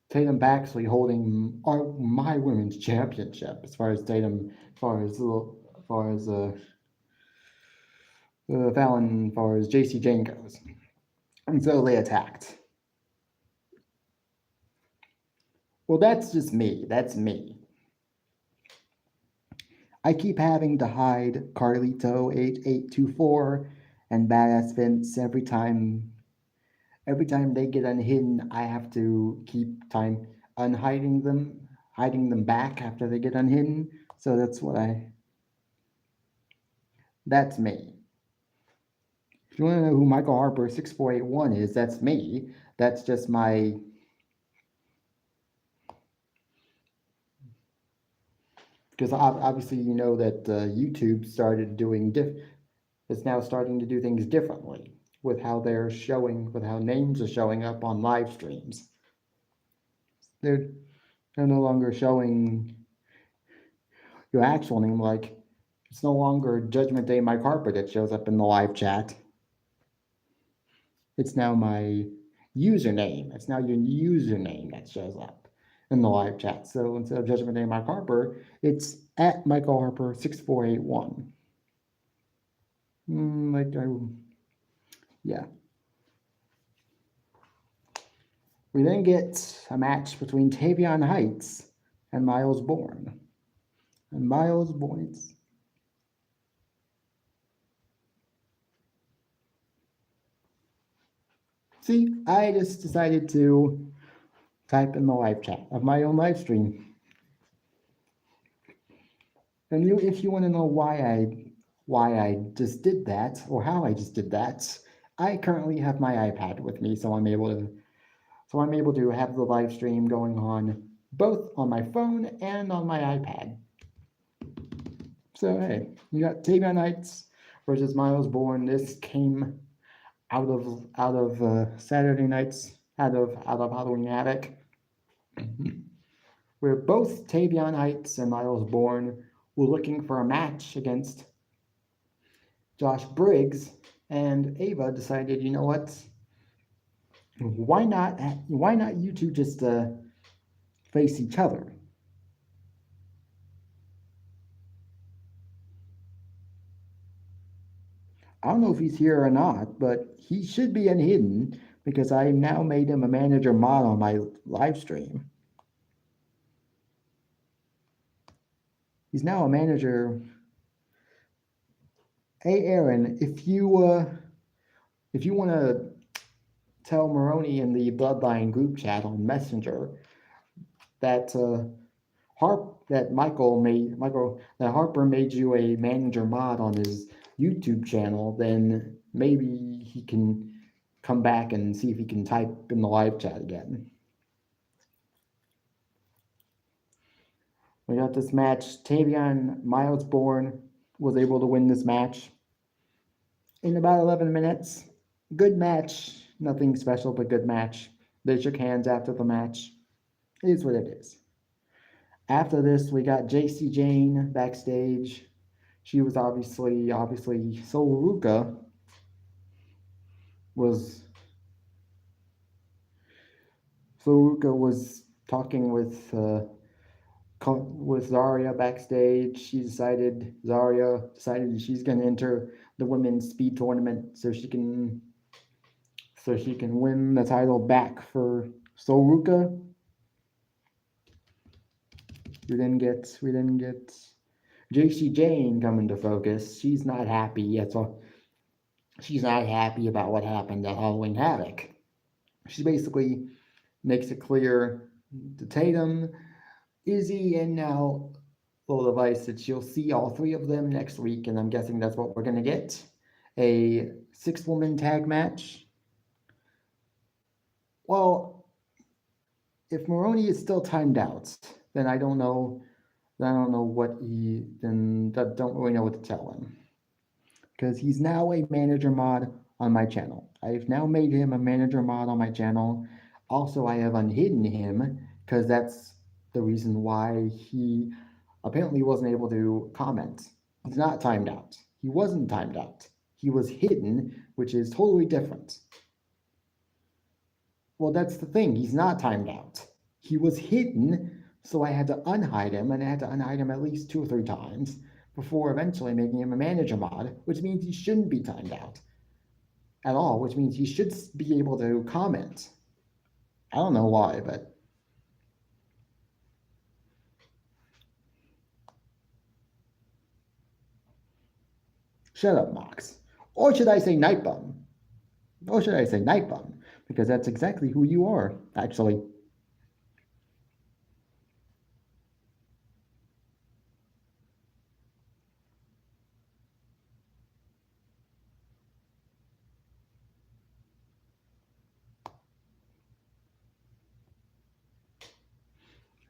Tatum Paxley holding my women's championship. As far as Fallon, as far as JC Jane goes, and so they attacked. Well, that's just me. That's me. I keep having to hide Carlito 8824 and Badass Vince every time they get unhidden. I have to keep time hiding them back after they get unhidden. So that's me. If you want to know who Michael Harper 6481 is, that's me. That's just my because obviously you know that YouTube started doing is now starting to do things differently with how names are showing up on live streams. They're no longer showing your actual name. Like, it's no longer Judgment Day Mike Harper that shows up in the live chat. It's now my username. It's now your username that shows up in the live chat. So instead of Judgment Day Mike Harper, it's at Michael Harper 6481. Yeah. We then get a match between Tavion Heights and Miles Bourne. And Miles Bourne. See, I just decided to type in the live chat of my own live stream. And if you want to know why I just did that or how I just did that, I currently have my iPad with me, so I'm able to have the live stream going on both on my phone and on my iPad. So hey, you got Tavion Heights versus Miles Bourne. This came out of Saturday nights, out of Halloween Havoc, where both Tavion Heights and Miles Bourne were looking for a match against Josh Briggs, and Ava decided, you know what? Why not you two just face each other? I don't know if he's here or not, but he should be unhidden because I now made him a manager mod on my live stream. He's now a manager. Hey, Aaron, if you if you want to tell Maroney in the Bloodline group chat on Messenger that Harper made you a manager mod on his YouTube channel, then maybe he can come back and see if he can type in the live chat again. We got this match. Tavion Miles Bourne was able to win this match in about 11 minutes. Good match. Nothing special, but good match. They shook hands after the match. It is what it is. After this, we got Jacy Jayne backstage. She was obviously Sol Ruca was talking with Zarya backstage. Zarya decided she's going to enter the women's speed tournament so she can win the title back for Sol Ruca. We then get Jacy Jayne come into focus. She's not happy. She's not happy about what happened at Halloween Havoc. She basically makes it clear to Tatum, Izzy, and now Lola Vice that she'll see all three of them next week, and I'm guessing that's what we're going to get. A 6-woman tag match. Well, if Maroney is still timed out, then I don't know what don't really know what to tell him. Because he's now a manager mod on my channel. I've now made him a manager mod on my channel. Also, I have unhidden him because that's the reason why he apparently wasn't able to comment. He's not timed out. He wasn't timed out. He was hidden, which is totally different. Well, that's the thing. He's not timed out. He was hidden, so I had to unhide him, and I had to unhide him at least 2 or 3 times before eventually making him a manager mod, which means he shouldn't be timed out at all, which means he should be able to comment. I don't know why, but shut up, Mox. Or should I say Nightbum? Because that's exactly who you are, actually.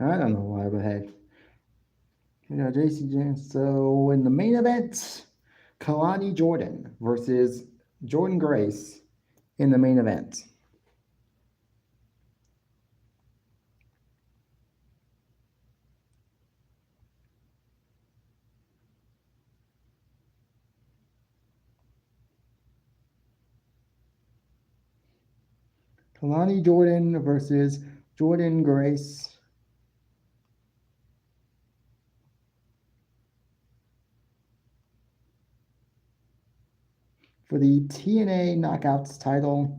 I don't know why, but hey. Jacy Jayne. So in the main event, Kalani Jordan versus Jordynne Grace in the main event. Kalani Jordan versus Jordynne Grace. For the TNA Knockouts title.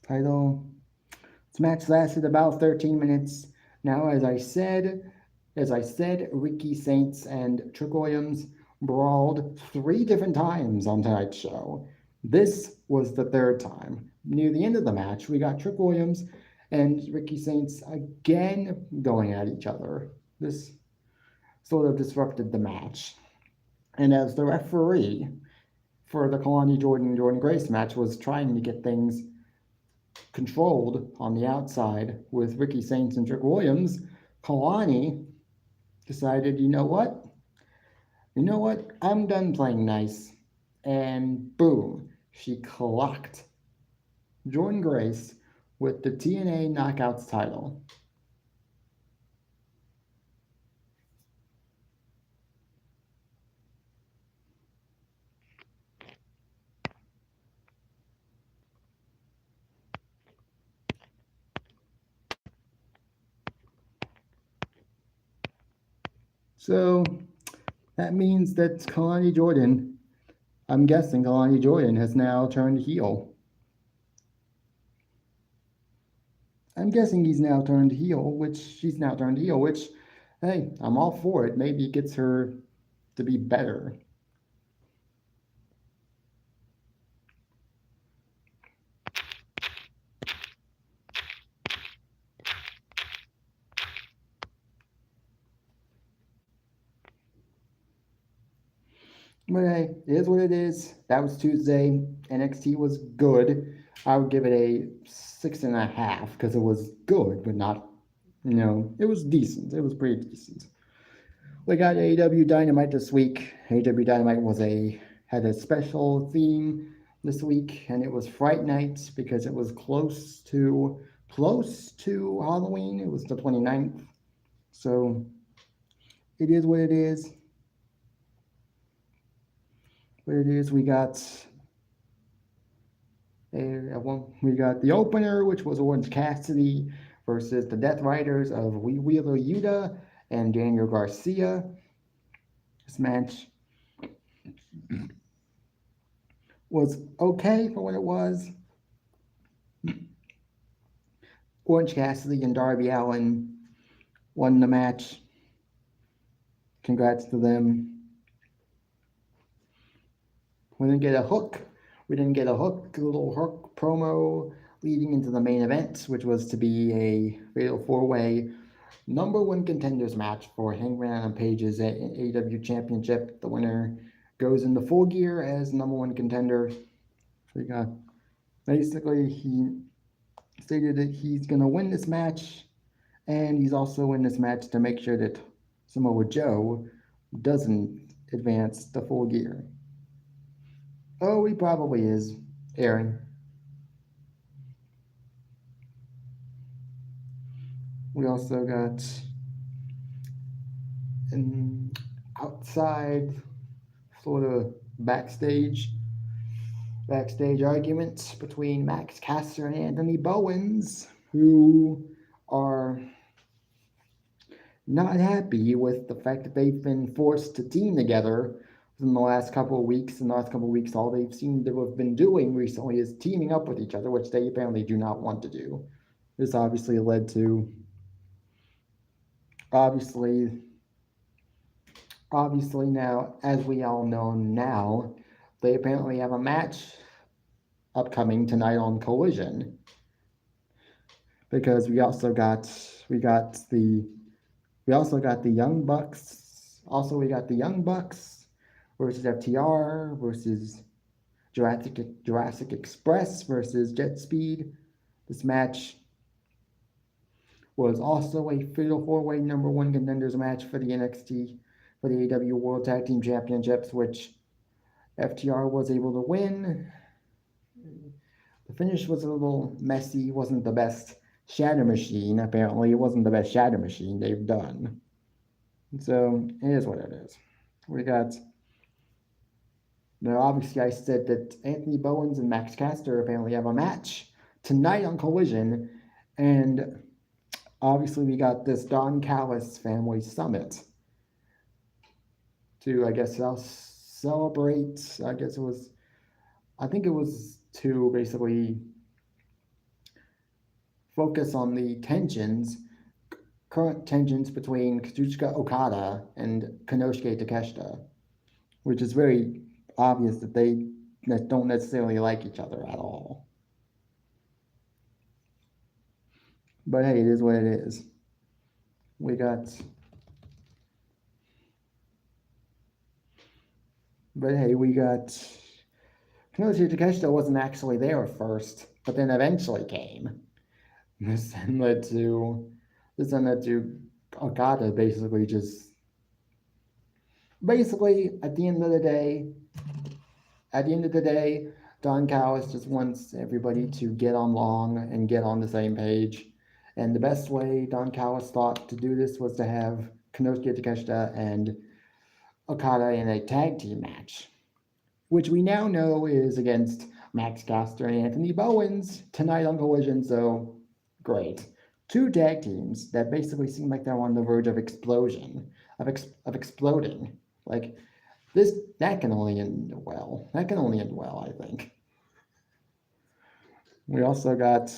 This match lasted about 13 minutes. Now, as I said, Ricky Saints and Trick Williams brawled 3 different times on tonight's show. This was the 3rd time. Near the end of the match, we got Trick Williams and Ricky Saints again going at each other. This sort of disrupted the match. And as the referee for the Kalani Jordynne Grace match was trying to get things controlled on the outside with Ricky Saints and Trick Williams, Kalani decided, you know what? I'm done playing nice. And boom, she clocked Jordynne Grace with the TNA Knockouts title. So that means that Kalani Jordan, I'm guessing Kalani Jordan has now turned heel. I'm guessing she's now turned heel, which, hey, I'm all for it. Maybe it gets her to be better. But hey, it is what it is. That was Tuesday. NXT was good. I would give it a 6.5 because it was good, but not, it was decent. It was pretty decent. We got AEW Dynamite this week. AEW Dynamite had a special theme this week, and it was Fright Night because it was close to Halloween. It was the 29th. So it is what it is. What it is, we got the opener, which was Orange Cassidy versus the Death Riders of Wheeler Yuta and Daniel Garcia. This match was okay for what it was. Orange Cassidy and Darby Allin won the match. Congrats to them. We didn't get a hook. A little hook promo leading into the main event, which was to be a fatal 4-way number one contenders match for Hangman and Page's AEW Championship. The winner goes into Full Gear as number one contender. Basically, he stated that he's going to win this match, and he's also in this match to make sure that Samoa Joe doesn't advance the Full Gear. Oh, he probably is, Aaron. We also got an outside Florida backstage argument between Max Caster and Anthony Bowens, who are not happy with the fact that they've been forced to team together in the last couple of weeks. In the last couple of weeks, all they've seemed to have been doing recently is teaming up with each other, which they apparently do not want to do. This obviously led to obviously now, as we all know now, they apparently have a match upcoming tonight on Collision, because we also got the Young Bucks. Also, we got the Young Bucks versus FTR versus Jurassic Express versus Jet Speed. This match was also a fatal 4-way number one contenders match for the AEW World Tag Team Championships, which FTR was able to win. The finish was a little messy. Wasn't the best Shatter Machine. Apparently, it wasn't the best Shatter Machine they've done. So it is what it is. We got. Now, obviously, I said that Anthony Bowens and Max Caster apparently have a match tonight on Collision, and obviously, we got this Don Callis Family Summit to, I guess, celebrate. I think it was to basically focus on the current tensions between Kazuchika Okada and Konosuke Takeshita, which is very obvious that they don't necessarily like each other at all. But hey, it is what it is. We got. But hey, we got. Konosuke Takeshita wasn't actually there at first, but then eventually came. This then led to Okada basically at the end of the day, Don Callis just wants everybody to get along and get on the same page. And the best way Don Callis thought to do this was to have Konosuke Takeshita and Okada in a tag team match, which we now know is against Max Caster and Anthony Bowens tonight on Collision. So great. Two tag teams that basically seem like they're on the verge of exploding. Like that can only end well. I think. We also got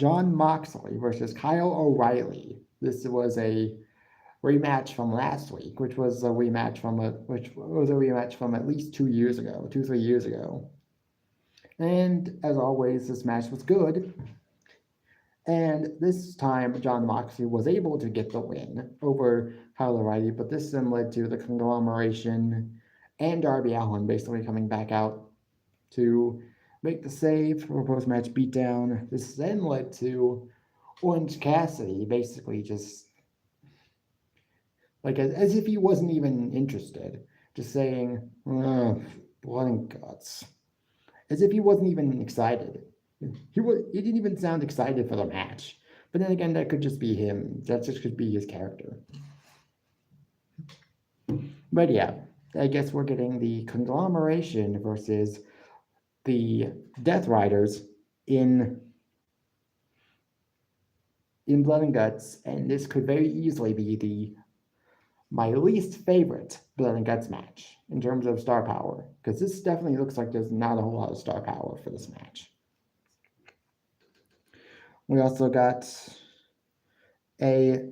John Moxley versus Kyle O'Reilly. This was a rematch from last week, which was a rematch from at least 2 years ago, 3 years ago. And as always, this match was good. And this time, John Moxley was able to get the win over Kyle O'Reilly, but this then led to the conglomeration and Darby Allin basically coming back out to make the save for a post-match beatdown. This then led to Orange Cassidy basically just like as if he wasn't even interested, just saying, blood and guts, as if he wasn't even excited. He didn't even sound excited for the match. But then again, that could just be him. That just could be his character. But yeah, I guess we're getting the conglomeration versus the Death Riders in Blood and Guts, and this could very easily be my least favorite Blood and Guts match in terms of star power, because this definitely looks like there's not a whole lot of star power for this match. We also got a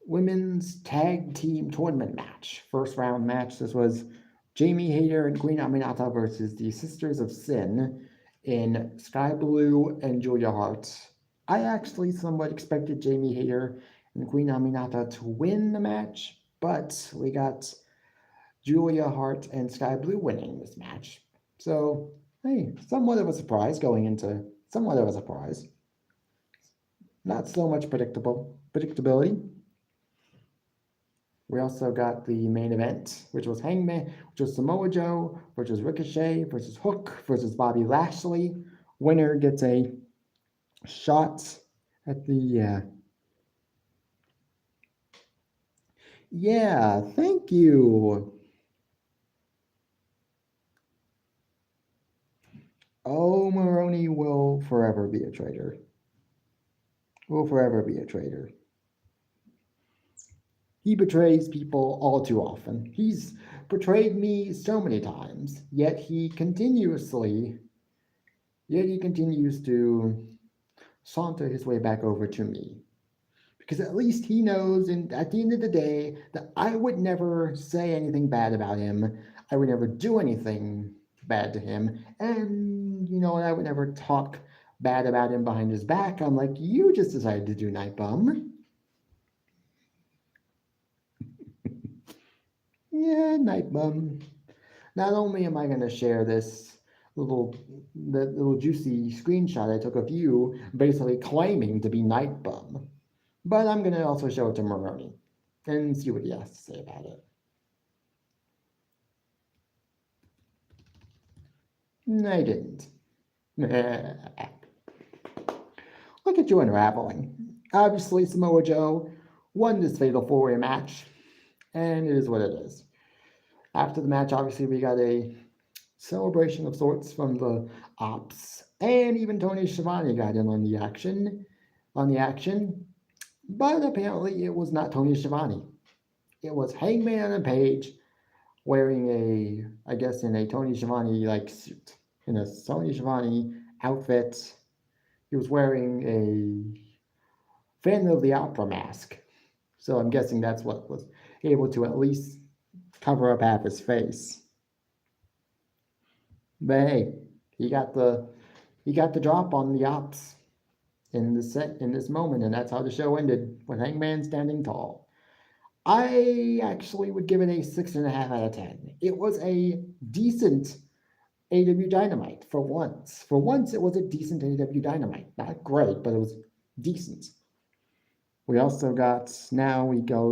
women's tag team tournament match, first round match. This was Jamie Hayter and Queen Aminata versus the Sisters of Sin in Sky Blue and Julia Hart. I actually somewhat expected Jamie Hayter and Queen Aminata to win the match, but we got Julia Hart and Sky Blue winning this match. So, hey, somewhat of a surprise. Not so much predictability. We also got the main event, which was Samoa Joe versus Ricochet versus Hook versus Bobby Lashley. Winner gets a shot at the yeah, thank you. Oh, Maroney will forever be a traitor. He betrays people all too often. He's betrayed me so many times, yet he continues to saunter his way back over to me. Because at least he knows, and at the end of the day, that I would never say anything bad about him. I would never do anything bad to him. And, I would never talk bad about him behind his back. I'm like, you just decided to do Night Bum. Yeah, Night Bum. Not only am I going to share this little juicy screenshot I took of you basically claiming to be Night Bum, but I'm going to also show it to Maroney and see what he has to say about it. I didn't. Look at you unraveling. Obviously, Samoa Joe won this fatal four-way match, and it is what it is. After the match, obviously, we got a celebration of sorts from the Ops, and even Tony Schiavone got in on the action. But apparently, it was not Tony Schiavone. It was Hangman and Page wearing in a Tony Schiavone like suit, in a Tony Schiavone outfit. He was wearing a Phantom of the Opera mask, so I'm guessing that's what was able to at least cover up half his face. But hey, he got the drop on the Ops in this moment, and that's how the show ended, with Hangman standing tall. I actually would give it a 6.5 out of 10. It was a decent AW Dynamite for once. For once, it was a decent AW Dynamite. Not great, but it was decent. We go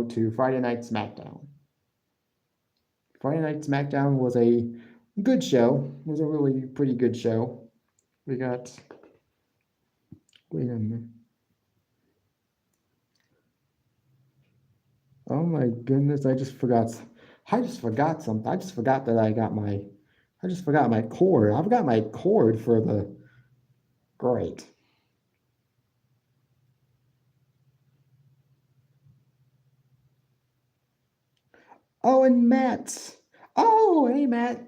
to Friday Night SmackDown. Friday Night SmackDown was a good show. It was a really pretty good show. Wait a minute. Oh my goodness, I just forgot something. I just forgot that I just forgot my cord. I've got my cord for the great. Oh, and Matt. Oh, hey, Matt.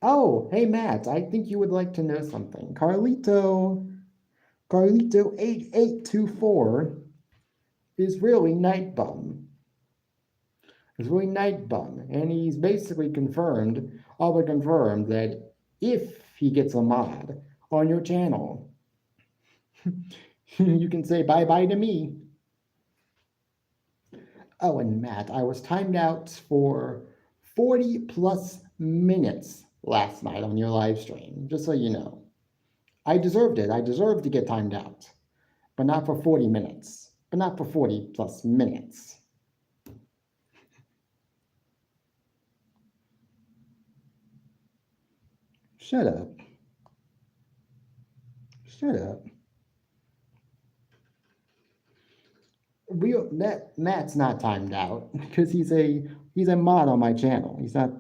Oh, hey Matt, I think you would like to know something. Carlito8824 is really Nightbum. Is really Nightbum, and he's basically confirmed that if he gets a mod on your channel, you can say bye bye to me. Oh, and Matt, I was timed out for 40 plus minutes last night on your live stream, just so you know. I deserved it. I deserved to get timed out, but not for 40 minutes, but not for 40 plus minutes. Shut up. Shut up. Matt's not timed out because he's a mod on my channel. He's a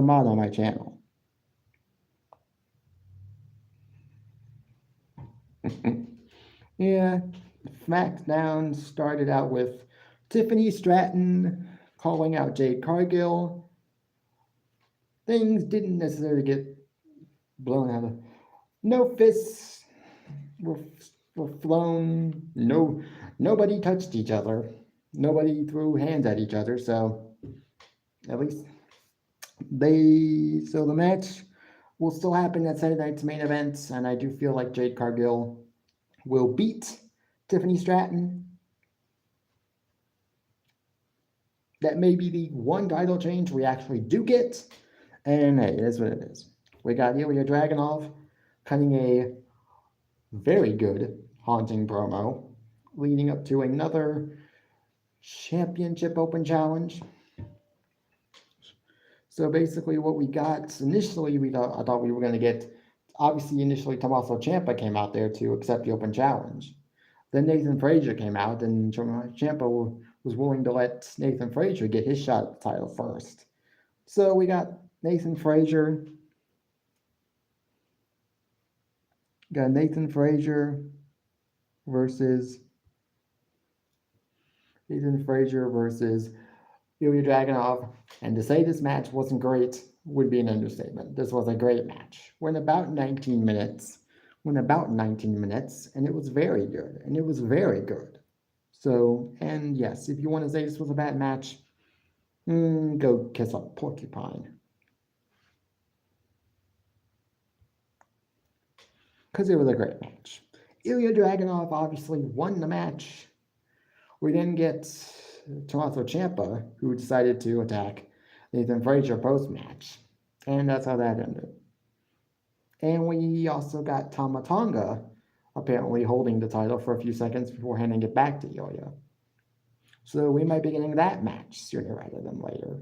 mod on my channel. Yeah, SmackDown started out with Tiffany Stratton calling out Jade Cargill. Things didn't necessarily get blown out of. No fists were flown. Nobody touched each other. Nobody threw hands at each other. So at least the match will still happen at Saturday night's main event, and I do feel like Jade Cargill will beat Tiffany Stratton. That may be the one title change we actually do get, and hey, it is what it is. We got Ilya Dragunov cutting a very good haunting promo leading up to another championship open challenge. So basically what we got initially, I thought we were going to get, obviously initially Tommaso Ciampa came out there to accept the open challenge. Then Nathan Frazier came out and Ciampa was willing to let Nathan Frazier get his shot at the title first. So we got Nathan Frazier versus Ilya Dragunov. And to say this match wasn't great would be an understatement. This was a great match. Went about 19 minutes, and it was very good. So, and yes, if you want to say this was a bad match, go kiss a porcupine. Because it was a great match. Ilya Dragunov obviously won the match. We then get Tommaso Ciampa, who decided to attack Nathan Frazier post-match. And that's how that ended. And we also got Tama Tonga apparently holding the title for a few seconds before handing it back to Ilya. So we might be getting that match sooner rather than later.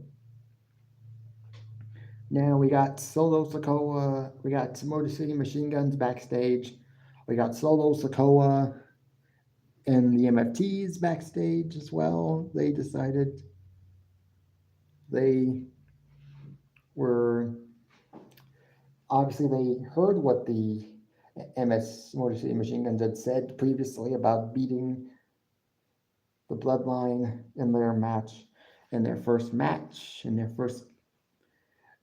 Now we got Solo Sikoa, we got Motor City Machine Guns backstage, we got Solo Sikoa and the MFTs backstage as well. They decided they were, obviously they heard what the MS Motor City Machine Guns had said previously about beating the Bloodline in their first match,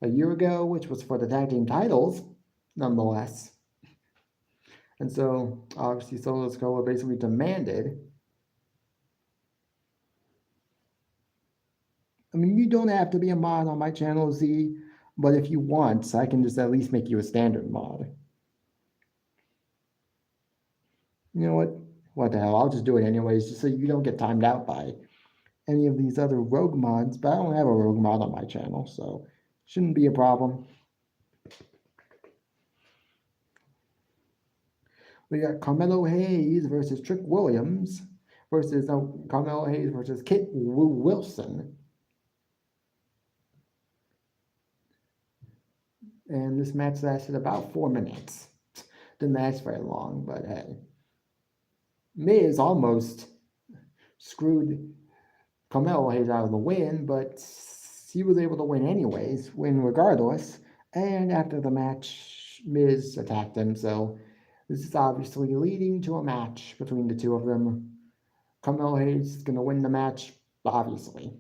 a year ago, which was for the tag team titles, nonetheless. And so, obviously, Solo Sikoa basically demanded. I mean, you don't have to be a mod on my channel, Z, but if you want, I can just at least make you a standard mod. You know what? What the hell? I'll just do it anyways, just so you don't get timed out by any of these other rogue mods. But I don't have a rogue mod on my channel, so shouldn't be a problem. We got Carmelo Hayes versus Trick Williams versus Carmelo Hayes versus Kit Wilson. And this match lasted about 4 minutes. Didn't last very long, but hey. Miz almost screwed Carmelo Hayes out of the win, but he was able to win regardless. And after the match, Miz attacked him, so this is obviously leading to a match between the two of them. Carmelo Hayes is going to win the match, obviously.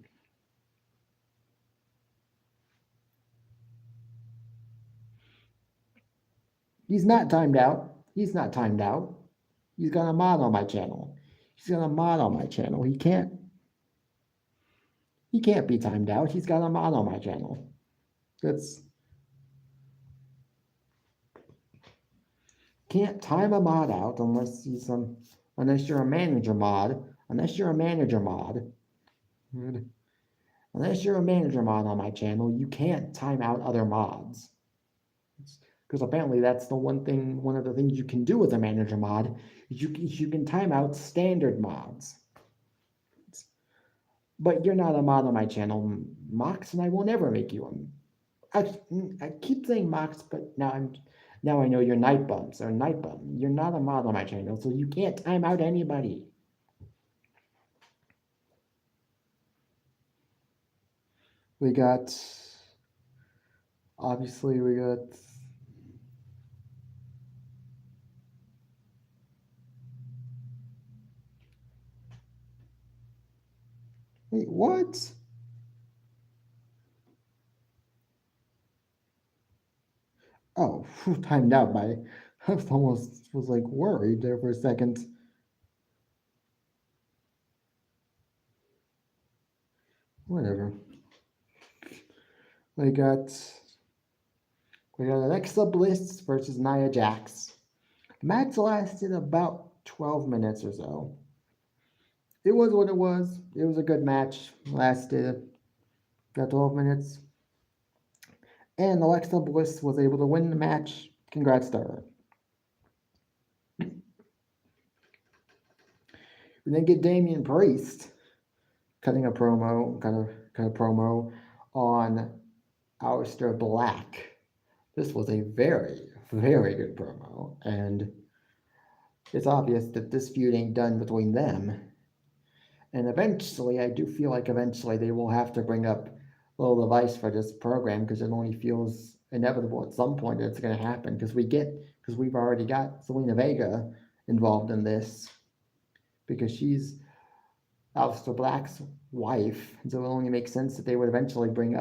He's not timed out. He's not timed out. He's got a mod on my channel. He's got a mod on my channel. He can't be timed out. He's got a mod on my channel. Can't time a mod out unless you're a manager mod. Unless you're a manager mod on my channel, you can't time out other mods. Because apparently that's one of the things you can do with a manager mod, is you can time out standard mods. But you're not a mod on my channel, Mox, and I will never make you one. I keep saying Mox, but now I know you're Nightbum. So Nightbum, you're not a mod on my channel, so you can't time out anybody. Obviously we got wait, what? Oh, timed out by. I almost was like worried there for a second. Whatever. We got Alexa Bliss versus Nia Jax. The match lasted about 12 minutes or so. It was what it was. It was a good match. Lasted about 12 minutes. And Alexa Bliss was able to win the match. Congrats to her. We then get Damian Priest cutting a promo on Aleister Black. This was a very, very good promo, and it's obvious that this feud ain't done between them. And eventually, I do feel like they will have to bring up Lola Vice for this program, because it only feels inevitable at some point that it's going to happen, because we've already got Zelina Vega involved in this, because she's Aleister Black's wife, and so it only makes sense that they would eventually bring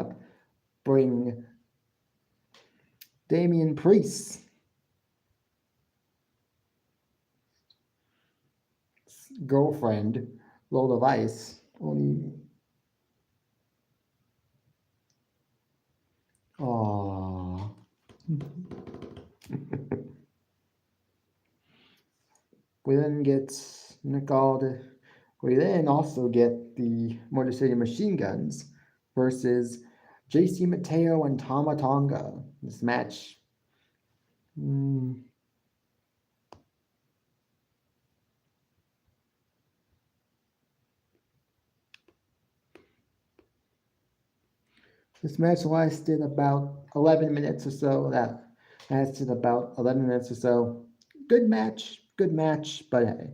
Damian Priest's girlfriend, Lola Vice, only. Aww. We then also get the Motor City Machine Guns versus JC Mateo and Tama Tonga. This match. This match lasted about 11 minutes or so. Good match, but hey.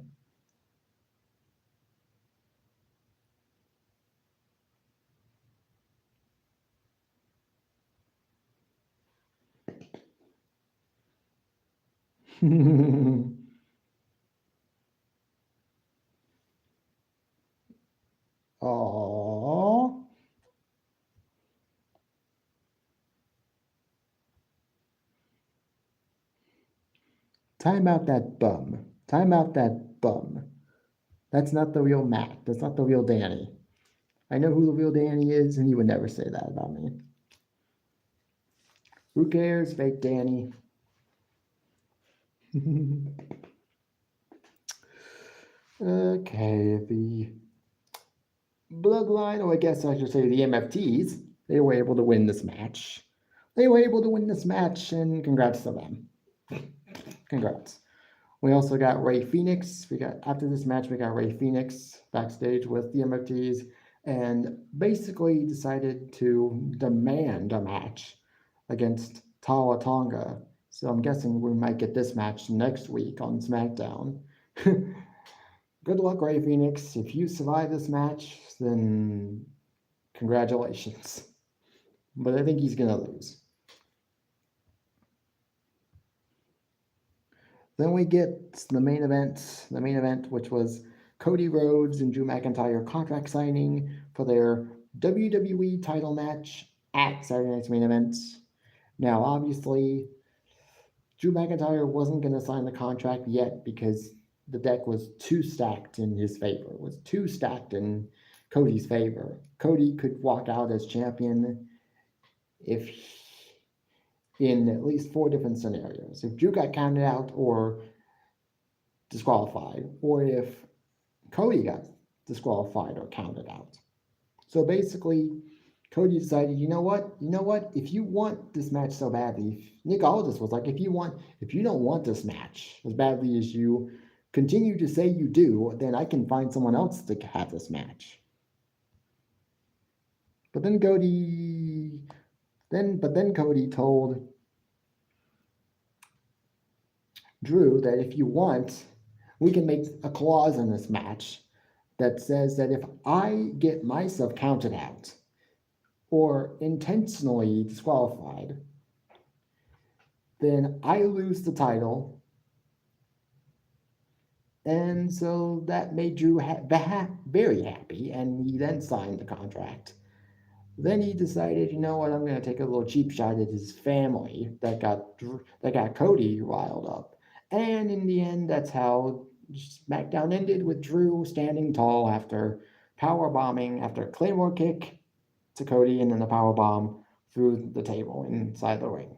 Aww. Time out that bum. That's not the real Matt. That's not the real Danny. I know who the real Danny is, and he would never say that about me. Who cares, fake Danny? Okay, the Bloodline, or I guess I should say the MFTs, they were able to win this match. And congrats to them. Congrats. We also got Rey Fenix. After this match, we got Rey Fenix backstage with the MFTs, and basically decided to demand a match against Tama Tonga. So I'm guessing we might get this match next week on SmackDown. Good luck, Rey Fenix. If you survive this match, then congratulations. But I think he's going to lose. Then we get the main event, which was Cody Rhodes and Drew McIntyre contract signing for their WWE title match at Saturday Night's Main Event. Now, obviously, Drew McIntyre wasn't going to sign the contract yet because the deck was too stacked in his favor. It was too stacked in Cody's favor. Cody could walk out as champion if in at least 4 different scenarios. If Drew got counted out or disqualified, or if Cody got disqualified or counted out. So basically, Cody decided, you know what? If you want this match so badly, Nick Aldis was like, if you don't want this match as badly as you continue to say you do, then I can find someone else to have this match. But then Cody told Drew that if you want, we can make a clause in this match that says that if I get myself counted out or intentionally disqualified, then I lose the title. And so that made Drew very happy, and he then signed the contract. Then he decided, you know what, I'm going to take a little cheap shot at his family that got Cody riled up. And in the end, that's how SmackDown ended, with Drew standing tall after a Claymore kick to Cody and then a powerbomb through the table inside the ring.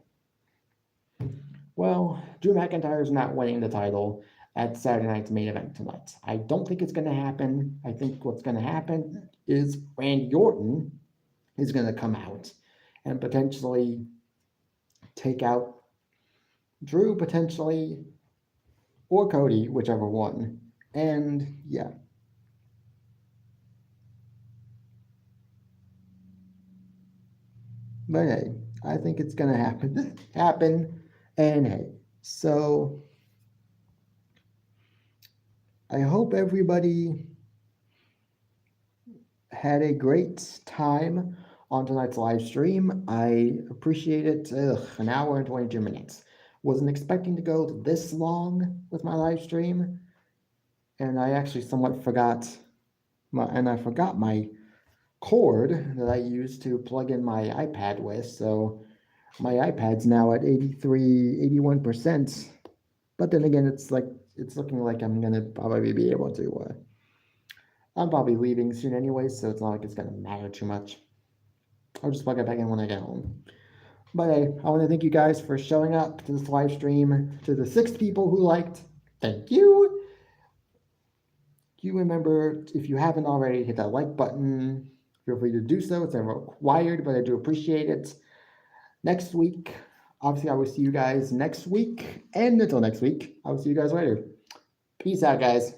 Well, Drew McIntyre is not winning the title at Saturday night's main event tonight. I don't think it's going to happen. I think what's going to happen is Randy Orton is going to come out and potentially take out Drew, potentially, or Cody, whichever one. And yeah. But hey, I think it's going to happen. And hey, so I hope everybody had a great time on tonight's live stream. I appreciate it. 1 hour and 22 minutes. Wasn't expecting to go this long with my live stream, and I actually somewhat forgot my cord that I used to plug in my iPad with. So my iPad's now at 81%. But then again, it's looking like I'm gonna probably be able to. I'm probably leaving soon anyway, so it's not like it's gonna matter too much. I'll just plug it back in when I get home. But hey, I want to thank you guys for showing up to this live stream. To the 6 people who liked, thank you. You remember, if you haven't already, hit that like button. Feel free to do so. It's never required, but I do appreciate it. Next week, obviously, I will see you guys next week. And until next week, I will see you guys later. Peace out, guys.